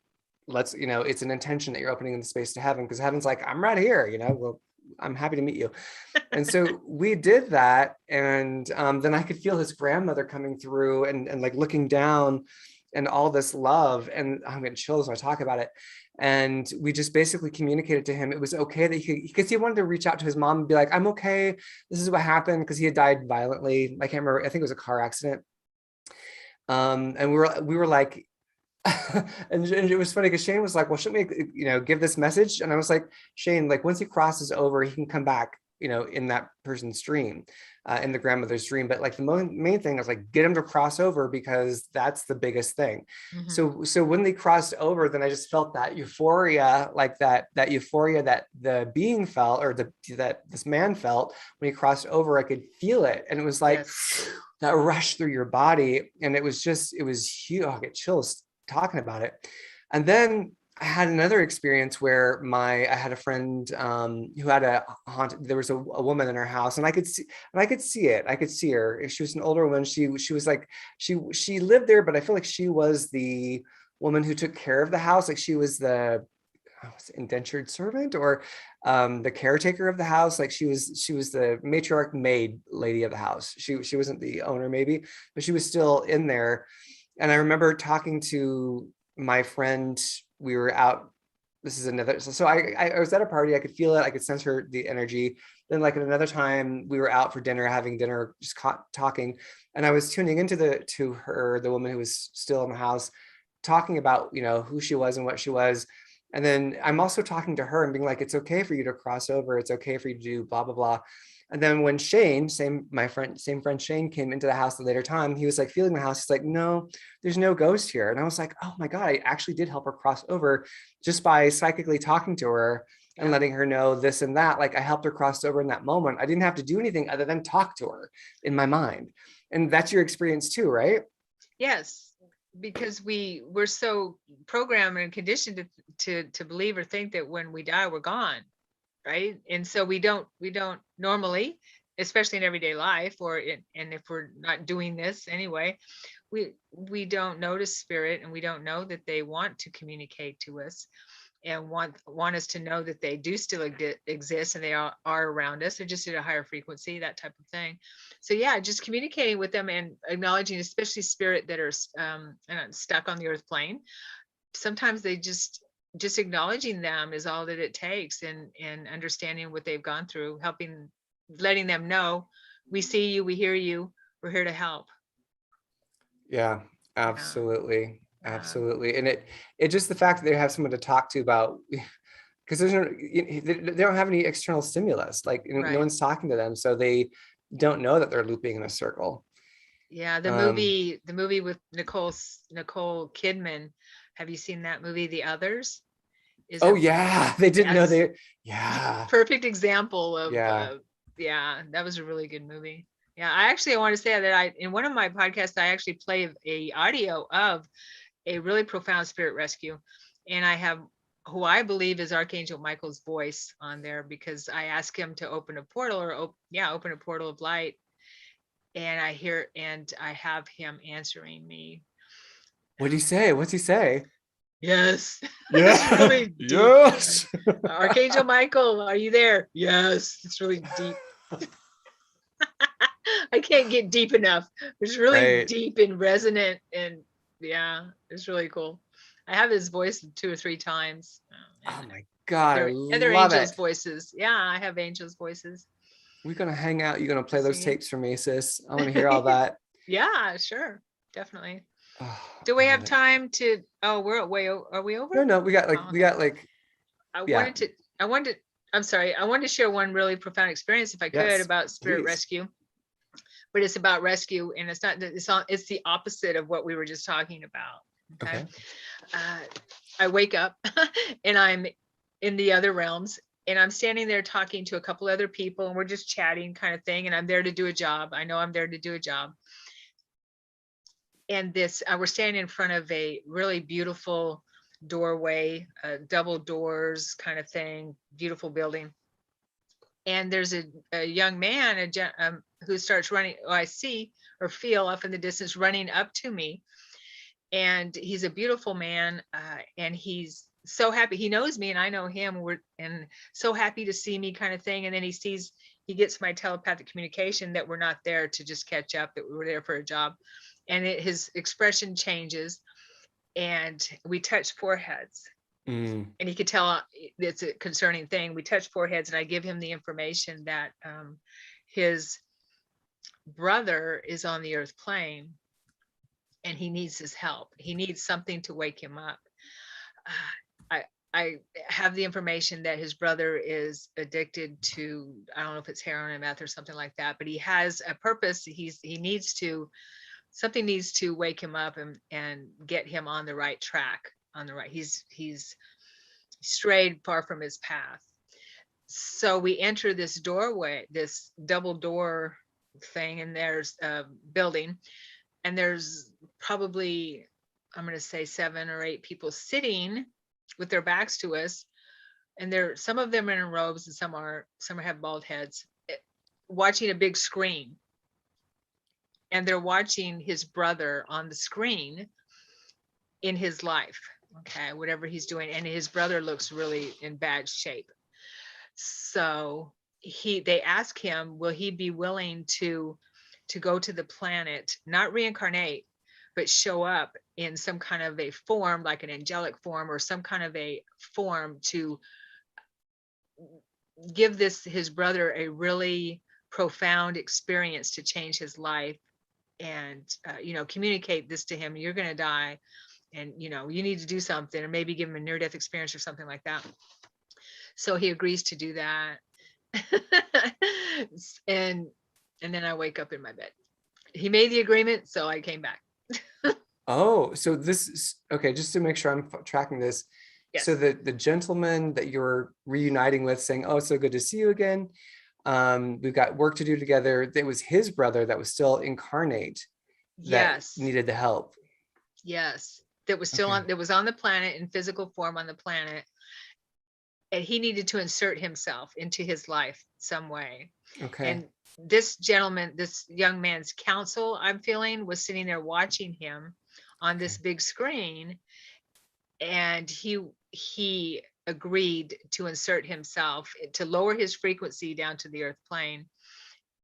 it's an intention that you're opening the space to heaven, because heaven's like, I'm right here, well, I'm happy to meet you. And so we did that. And then I could feel his grandmother coming through and like looking down, and all this love. And I'm getting chills when I talk about it. And we just basically communicated to him it was okay that because he wanted to reach out to his mom and be like, I'm okay, this is what happened, because he had died violently. I can't remember, I think it was a car accident. And we were like, and it was funny because Shane was like, well, shouldn't we, give this message? And I was like, Shane, like, once he crosses over, he can come back, in that person's dream, in the grandmother's dream. But like the main thing is like, get him to cross over, because that's the biggest thing. So when they crossed over, then I just felt that euphoria, like that euphoria that the being felt, or that this man felt when he crossed over. I could feel it. And it was like, that rush through your body. And it was huge. I get chills talking about it. And then I had another experience where I had a friend who had there was a woman in her house, and I could see it. I could see her. She was an older woman. She was like, she lived there, but I feel like she was the woman who took care of the house. Like she was the indentured servant, or the caretaker of the house. Like she was the matriarch maid lady of the house. She wasn't the owner maybe, but she was still in there. And I remember talking to my friend. We were out. This is another. So I was at a party. I could feel it. I could sense the energy. Then like at another time, we were out for dinner, having dinner, just talking. And I was tuning into the woman who was still in the house, talking about, who she was and what she was. And then I'm also talking to her and being like, it's okay for you to cross over. It's okay for you to do blah, blah, blah. And then when Shane, same friend Shane, came into the house at a later time, he was like feeling the house. He's like, no, there's no ghost here. And I was like, oh my God, I actually did help her cross over just by psychically talking to her and letting her know this and that. Like I helped her cross over in that moment. I didn't have to do anything other than talk to her in my mind. And that's your experience too, right? Yes. Because we're so programmed and conditioned to believe or think that when we die, we're gone. Right. And so we don't normally, especially in everyday life, and if we're not doing this anyway, we don't notice spirit, and we don't know that they want to communicate to us and want us to know that they do still exist, and they are around us. They're just at a higher frequency, that type of thing. So yeah, just communicating with them and acknowledging, especially spirit that are stuck on the earth plane. Sometimes they just acknowledging them is all that it takes, and understanding what they've gone through, letting them know, we see you, we hear you, we're here to help. Yeah, absolutely. Absolutely. And it just the fact that they have someone to talk to about, because they don't have any external stimulus, like no one's talking to them, so they don't know that they're looping in a circle. Yeah, the movie with Nicole Kidman. Have you seen that movie, The Others? They didn't know they. Yeah. Perfect example of. That was a really good movie. Yeah, I want to say that in one of my podcasts, I actually play a audio of a really profound spirit rescue, and I have who I believe is Archangel Michael's voice on there, because I asked him to open a portal open a portal of light, and I have him answering me. What did he say? What's he say? Yes. Yeah. Really deep. Yes. Archangel Michael, are you there? Yes. It's really deep. I can't get deep enough. It's really deep and resonant, and yeah, it's really cool. I have his voice 2 or 3 times. Oh my God, other angels' voices. Yeah, I have angels' voices. We're gonna hang out. You're gonna play those tapes for me, sis. I want to hear all that. Yeah, sure, definitely. Do I we have love it. time to, oh, we're way, are we over? No, we got like, Oh, okay. I yeah. wanted to, I wanted, I'm sorry, I wanted to share one really profound experience, if I could, Yes, about spirit please. rescue. But it's about rescue, and it's not, it's the opposite of what we were just talking about. Okay. I wake up and I'm in the other realms, and I'm standing there talking to a couple other people, and we're just chatting kind of thing. And I'm there to do a job. I know I'm there to do a job. And we're standing in front of a really beautiful doorway, double doors kind of thing, beautiful building. And there's a young man, who starts running, I see or feel off in the distance, running up to me. And he's a beautiful man, and he's so happy. He knows me and I know him. And so happy to see me kind of thing. And then he gets my telepathic communication that we're not there to just catch up, that we were there for a job. And his expression changes, and we touch foreheads. And he could tell it's a concerning thing. We touch foreheads, and I give him the information that his brother is on the earth plane, and he needs his help. He needs something to wake him up. I have the information that his brother is addicted to, I don't know if it's heroin or meth or something like that, but he has a purpose. Something needs to wake him up and get him on the right track, he's strayed far from his path. So we enter this doorway, this double door thing, and there's a building, and there's probably, I'm going to say 7 or 8 people sitting with their backs to us. And some of them are in robes, and some have bald heads, watching a big screen. And they're watching his brother on the screen in his life. Okay, whatever he's doing. And his brother looks really in bad shape. So they ask him, will he be willing to go to the planet, not reincarnate, but show up in some kind of a form, like an angelic form or some kind of a form, to give his brother a really profound experience to change his life, and communicate this to him: you're going to die, and you need to do something, or maybe give him a near-death experience or something like that. So he agrees to do that. and then I wake up in my bed. He made the agreement, so I came back. Oh, so this is okay. Just to make sure I'm tracking this. Yes. So the gentleman that you're reuniting with, saying, "Oh, so good to see you again. We've got work to do together." It was his brother that was still incarnate. Yes. That needed the help. Yes, that was still that was on the planet, in physical form on the planet, and he needed to insert himself into his life some way. Okay. And this gentleman, this young man's counsel, I'm feeling, was sitting there watching him on this big screen, and he agreed to insert himself, to lower his frequency down to the earth plane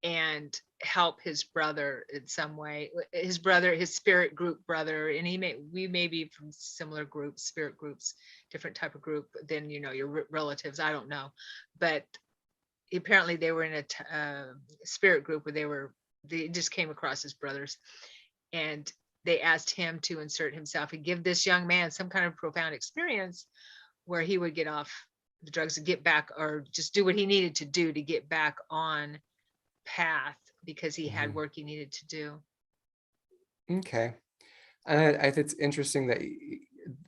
and help his brother in some way. His brother, his spirit group brother, and we may be from similar groups, spirit groups, different type of group than your relatives. I don't know, but apparently they were in a spirit group where they just came across his brothers, and they asked him to insert himself and give this young man some kind of profound experience where he would get off the drugs and get back, or just do what he needed to do to get back on path, because he had work he needed to do. Okay. And I think it's interesting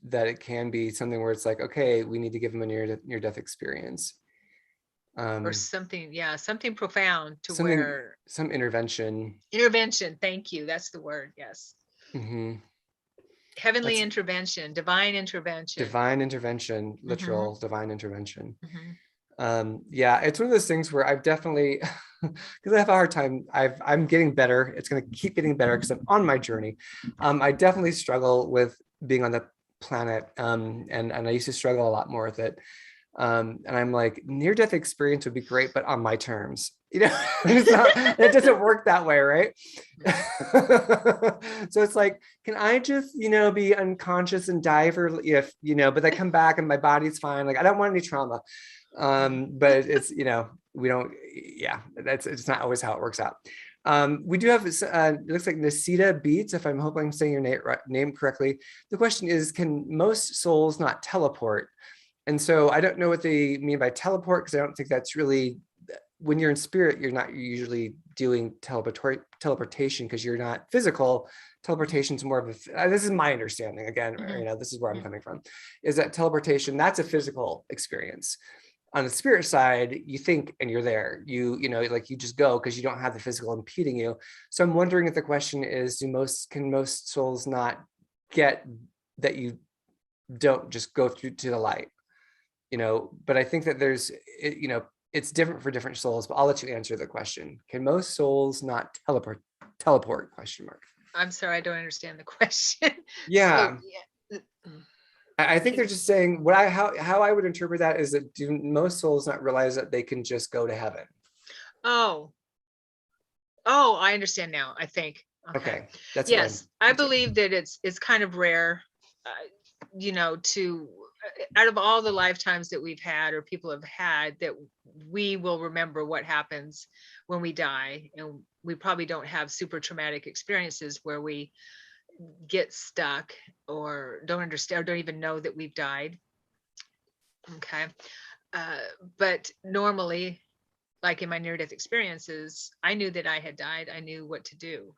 that it can be something where it's like, okay, we need to give him a near-death experience. Or something, something profound to some intervention. Thank you. That's the word. Yes. Mm-hmm. Heavenly intervention, divine intervention. Literal divine intervention. Yeah, it's one of those things where I've definitely, because I have a hard time, I'm getting better. It's going to keep getting better because I'm on my journey. I definitely struggle with being on the planet, and I used to struggle a lot more with it. And I'm like, near-death experience would be great, but on my terms. It doesn't work that way, right? So it's like, can I just, be unconscious and die but I come back and my body's fine. Like, I don't want any trauma. But it's, it's not always how it works out. We do have, it looks like Nasita Beats, if I'm hoping I'm saying your name correctly. The question is, can most souls not teleport? And so I don't know what they mean by teleport, because I don't think that's really, when you're in spirit, you're not usually doing teleportation because you're not physical. Teleportation is more of a, this is my understanding again, this is where I'm coming from, is that teleportation, that's a physical experience. On the spirit side, you think and you're there. You like you just go because you don't have the physical impeding you. So I'm wondering if the question is, can most souls not get that you don't just go through to the light? But I think that it's different for different souls, but I'll let you answer the question. Can most souls not teleport question mark? I'm sorry, I don't understand the question. Yeah. So, I think they're just saying how I would interpret that is that do most souls not realize that they can just go to heaven? Oh, I understand now, I think. Okay. That's yes, I believe that it's kind of rare, to out of all the lifetimes that we've had or people have had, that we will remember what happens when we die. And we probably don't have super traumatic experiences where we get stuck or don't understand or don't even know that we've died. Okay. But normally, like in my near-death experiences, I knew that I had died. I knew what to do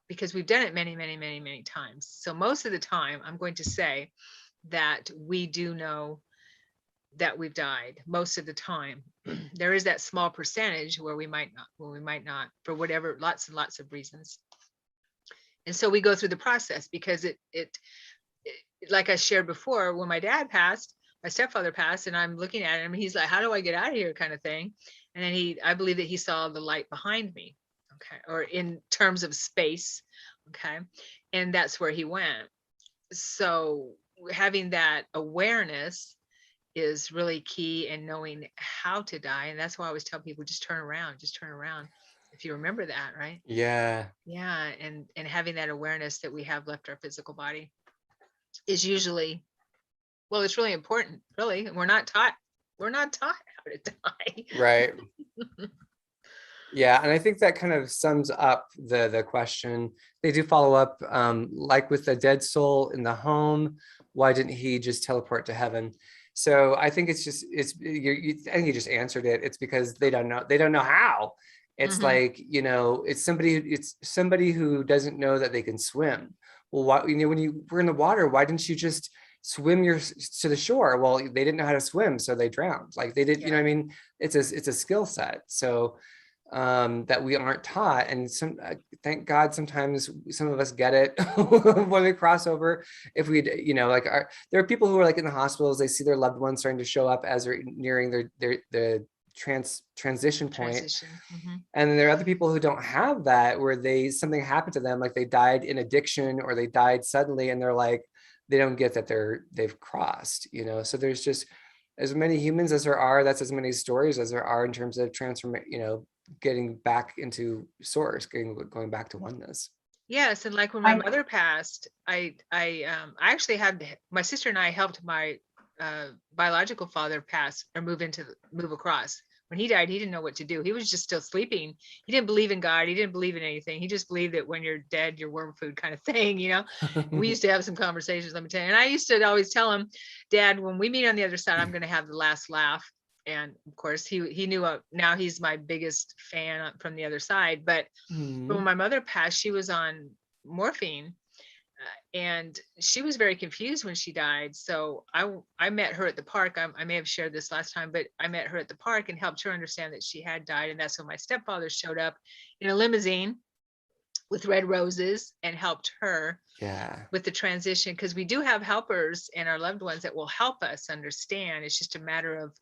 because we've done it many, many, many, many times. So most of the time, I'm going to say that we do know that we've died most of the time. There is that small percentage where we might not, for whatever, lots and lots of reasons. And so we go through the process because it like I shared before, when my dad passed, my stepfather passed, and I'm looking at him, and he's like, how do I get out of here, kind of thing. And then I believe that he saw the light behind me, okay, or in terms of space, okay, and that's where he went. So having that awareness is really key in knowing how to die. And that's why I always tell people, just turn around, if you remember that, right? Yeah. And having that awareness that we have left our physical body is usually, well, it's really important, really. We're not taught how to die. Right. Yeah, and I think that kind of sums up the question. They do follow up, like with the dead soul in the home, why didn't he just teleport to heaven? So I think I think you just answered it. It's because they don't know how. It's like, it's somebody who doesn't know that they can swim. Well, why, when you were in the water, why didn't you just swim to the shore? Well, they didn't know how to swim, so they drowned. Like they did, Yeah. it's a skill set. So that we aren't taught, and thank God sometimes some of us get it when we cross over. If we there are people who are like in the hospitals, they see their loved ones starting to show up as they're nearing their transition point. And then there are other people who don't have that, where something happened to them, like they died in addiction or they died suddenly, and they're like, they don't get that they've crossed, so there's just as many humans as there are, that's as many stories as there are in terms of getting back into source, going back to oneness. Yes, and like when my mother passed, I actually had, my sister and I helped my biological father move across. When he died, he didn't know what to do. He was just still sleeping. He didn't believe in God. He didn't believe in anything. He just believed that when you're dead, you're worm food, kind of thing, We used to have some conversations, let me tell you. And I used to always tell him, Dad, when we meet on the other side, I'm going to have the last laugh. And of course, he knew. Now he's my biggest fan from the other side. But when my mother passed, she was on morphine. And she was very confused when she died. So I met her at the park. I may have shared this last time, but I met her at the park and helped her understand that she had died. And that's when my stepfather showed up in a limousine with red roses and helped her with the transition. Because we do have helpers and our loved ones that will help us understand. It's just a matter of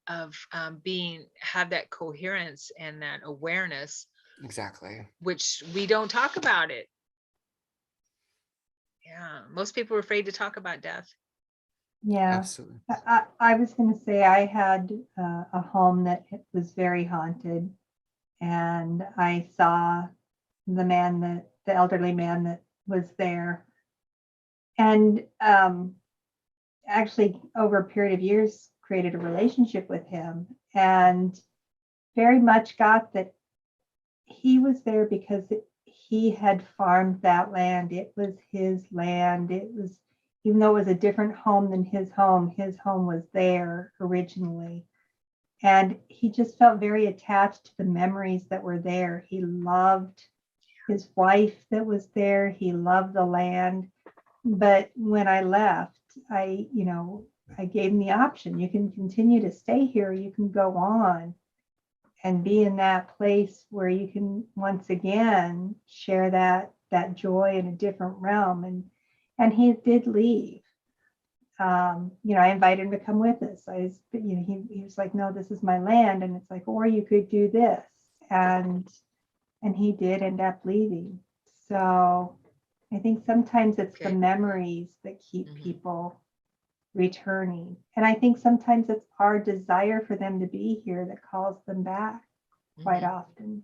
have that coherence and that awareness. Exactly. Which we don't talk about it. Yeah, most people are afraid to talk about death. Yeah, absolutely. I was going to say I had a home that was very haunted, and I saw the elderly man that was there, and actually over a period of years created a relationship with him, and very much got that he was there because he had farmed that land. It was his land. It was, even though it was a different home than his home was there originally. And he just felt very attached to the memories that were there. He loved his wife that was there. He loved the land. But when I left, I gave him the option. You can continue to stay here. You can go on and be in that place where you can once again share that joy in a different realm. And he did leave. I invited him to come with us. He was like, no, this is my land. And it's like, or you could do this. And he did end up leaving. So I think sometimes it's the memories that keep people returning. And I think sometimes it's our desire for them to be here that calls them back quite often.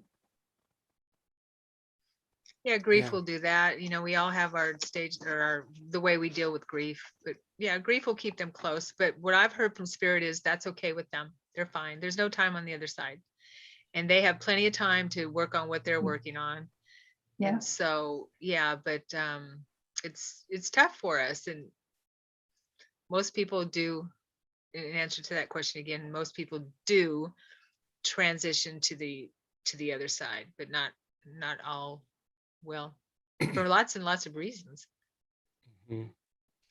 Yeah, grief will do that. We all have our stage or the way we deal with grief. But yeah, grief will keep them close. But what I've heard from Spirit is that's okay with them. They're fine. There's no time on the other side. And they have plenty of time to work on what they're working on. Yeah. And so, yeah, but it's tough for us. And most people do, in answer to that question again, most people do transition to the other side, but not all will, for lots and lots of reasons.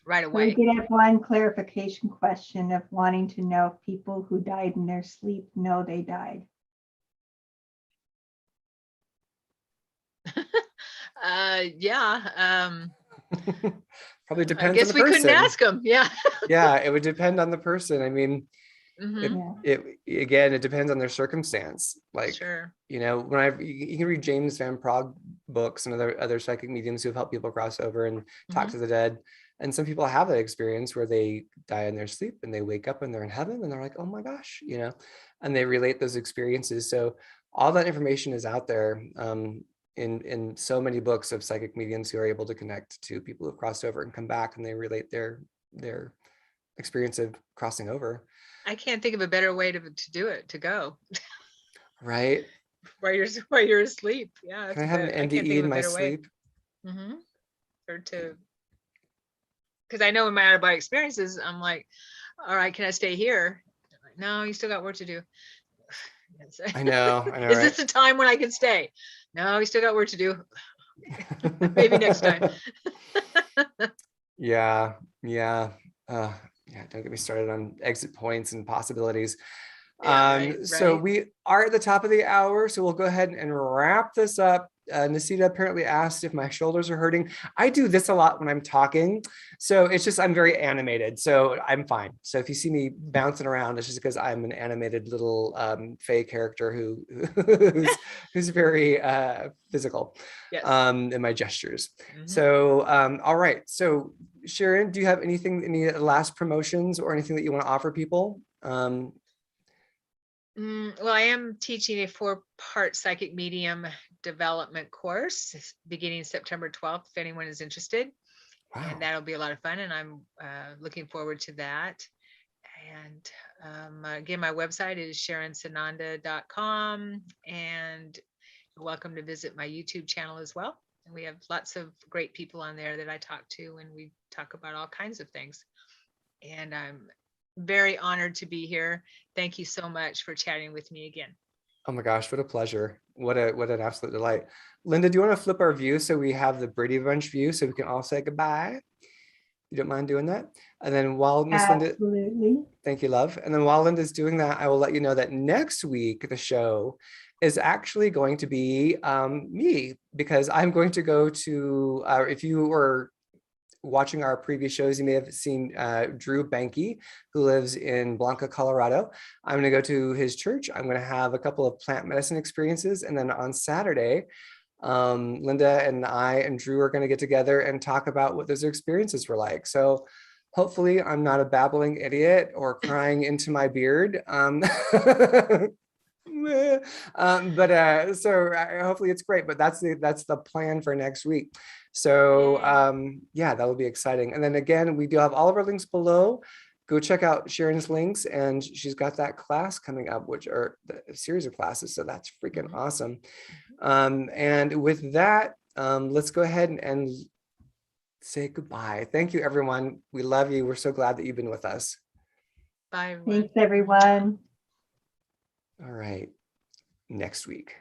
Right away. We did have one clarification question of wanting to know if people who died in their sleep know they died. Yeah. Probably depends I guess on the we person. couldn't ask them. Yeah. Yeah, it would depend on the person. I mean, Mhm. it depends on their circumstance. Like, Sure. you can read James Van Prague books and other psychic mediums who have helped people cross over and talk to the dead. And some people have that experience where they die in their sleep and they wake up and they're in heaven and they're like, oh my gosh, and they relate those experiences. So all that information is out there in so many books of psychic mediums who are able to connect to people who've crossed over and come back, and they relate their experience of crossing over. I can't think of a better way to do it, to go. Right. While you're asleep. Yeah. Can I have an NDE in my sleep? Or because I know in my out of body experiences, I'm like, all right, can I stay here? Like, no, you still got work to do. I know. Is this the time when I can stay? No, you still got work to do. Maybe next time. Yeah. Don't get me started on exit points and possibilities. Right. So we are at the top of the hour, so we'll go ahead and wrap this up. Nasita apparently asked if my shoulders are hurting. I do this a lot when I'm talking, so it's just I'm very animated, so I'm fine. So if you see me bouncing around, it's just because I'm an animated little Fae character who's very physical in my gestures. So all right. So Sharon, do you have any last promotions or anything that you want to offer people? Well, I am teaching a 4-part psychic medium development course beginning September 12th, if anyone is interested. Wow. And that'll be a lot of fun, and I'm looking forward to that. And again, my website is SharonSananda.com, and you're welcome to visit my YouTube channel as well. And we have lots of great people on there that I talk to, and we talk about all kinds of things. And I'm very honored to be here. Thank you so much for chatting with me again. Oh my gosh, what a pleasure. What an absolute delight. Linda, do you want to flip our view so we have the Brady Bunch view so we can all say goodbye? You don't mind doing that? And then while Miss Linda, thank you, love. And then while Linda's doing that, I will let you know that next week, the show is actually going to be me, because I'm going to go to, if you were watching our previous shows, you may have seen Drew Banky, who lives in Blanca, Colorado. I'm going to go to his church. I'm going to have a couple of plant medicine experiences. And then on Saturday, Linda and I and Drew are going to get together and talk about what those experiences were like. So hopefully I'm not a babbling idiot or crying into my beard. So hopefully it's great, but that's the plan for next week. So yeah, that will be exciting. And then again, we do have all of our links below. go check out Sharon's links, and she's got that class coming up, which are a series of classes. So that's freaking awesome. And with that, let's go ahead and say goodbye. Thank you, everyone. We love you. We're so glad that you've been with us. Bye, everyone. Thanks, everyone. All right. Next week.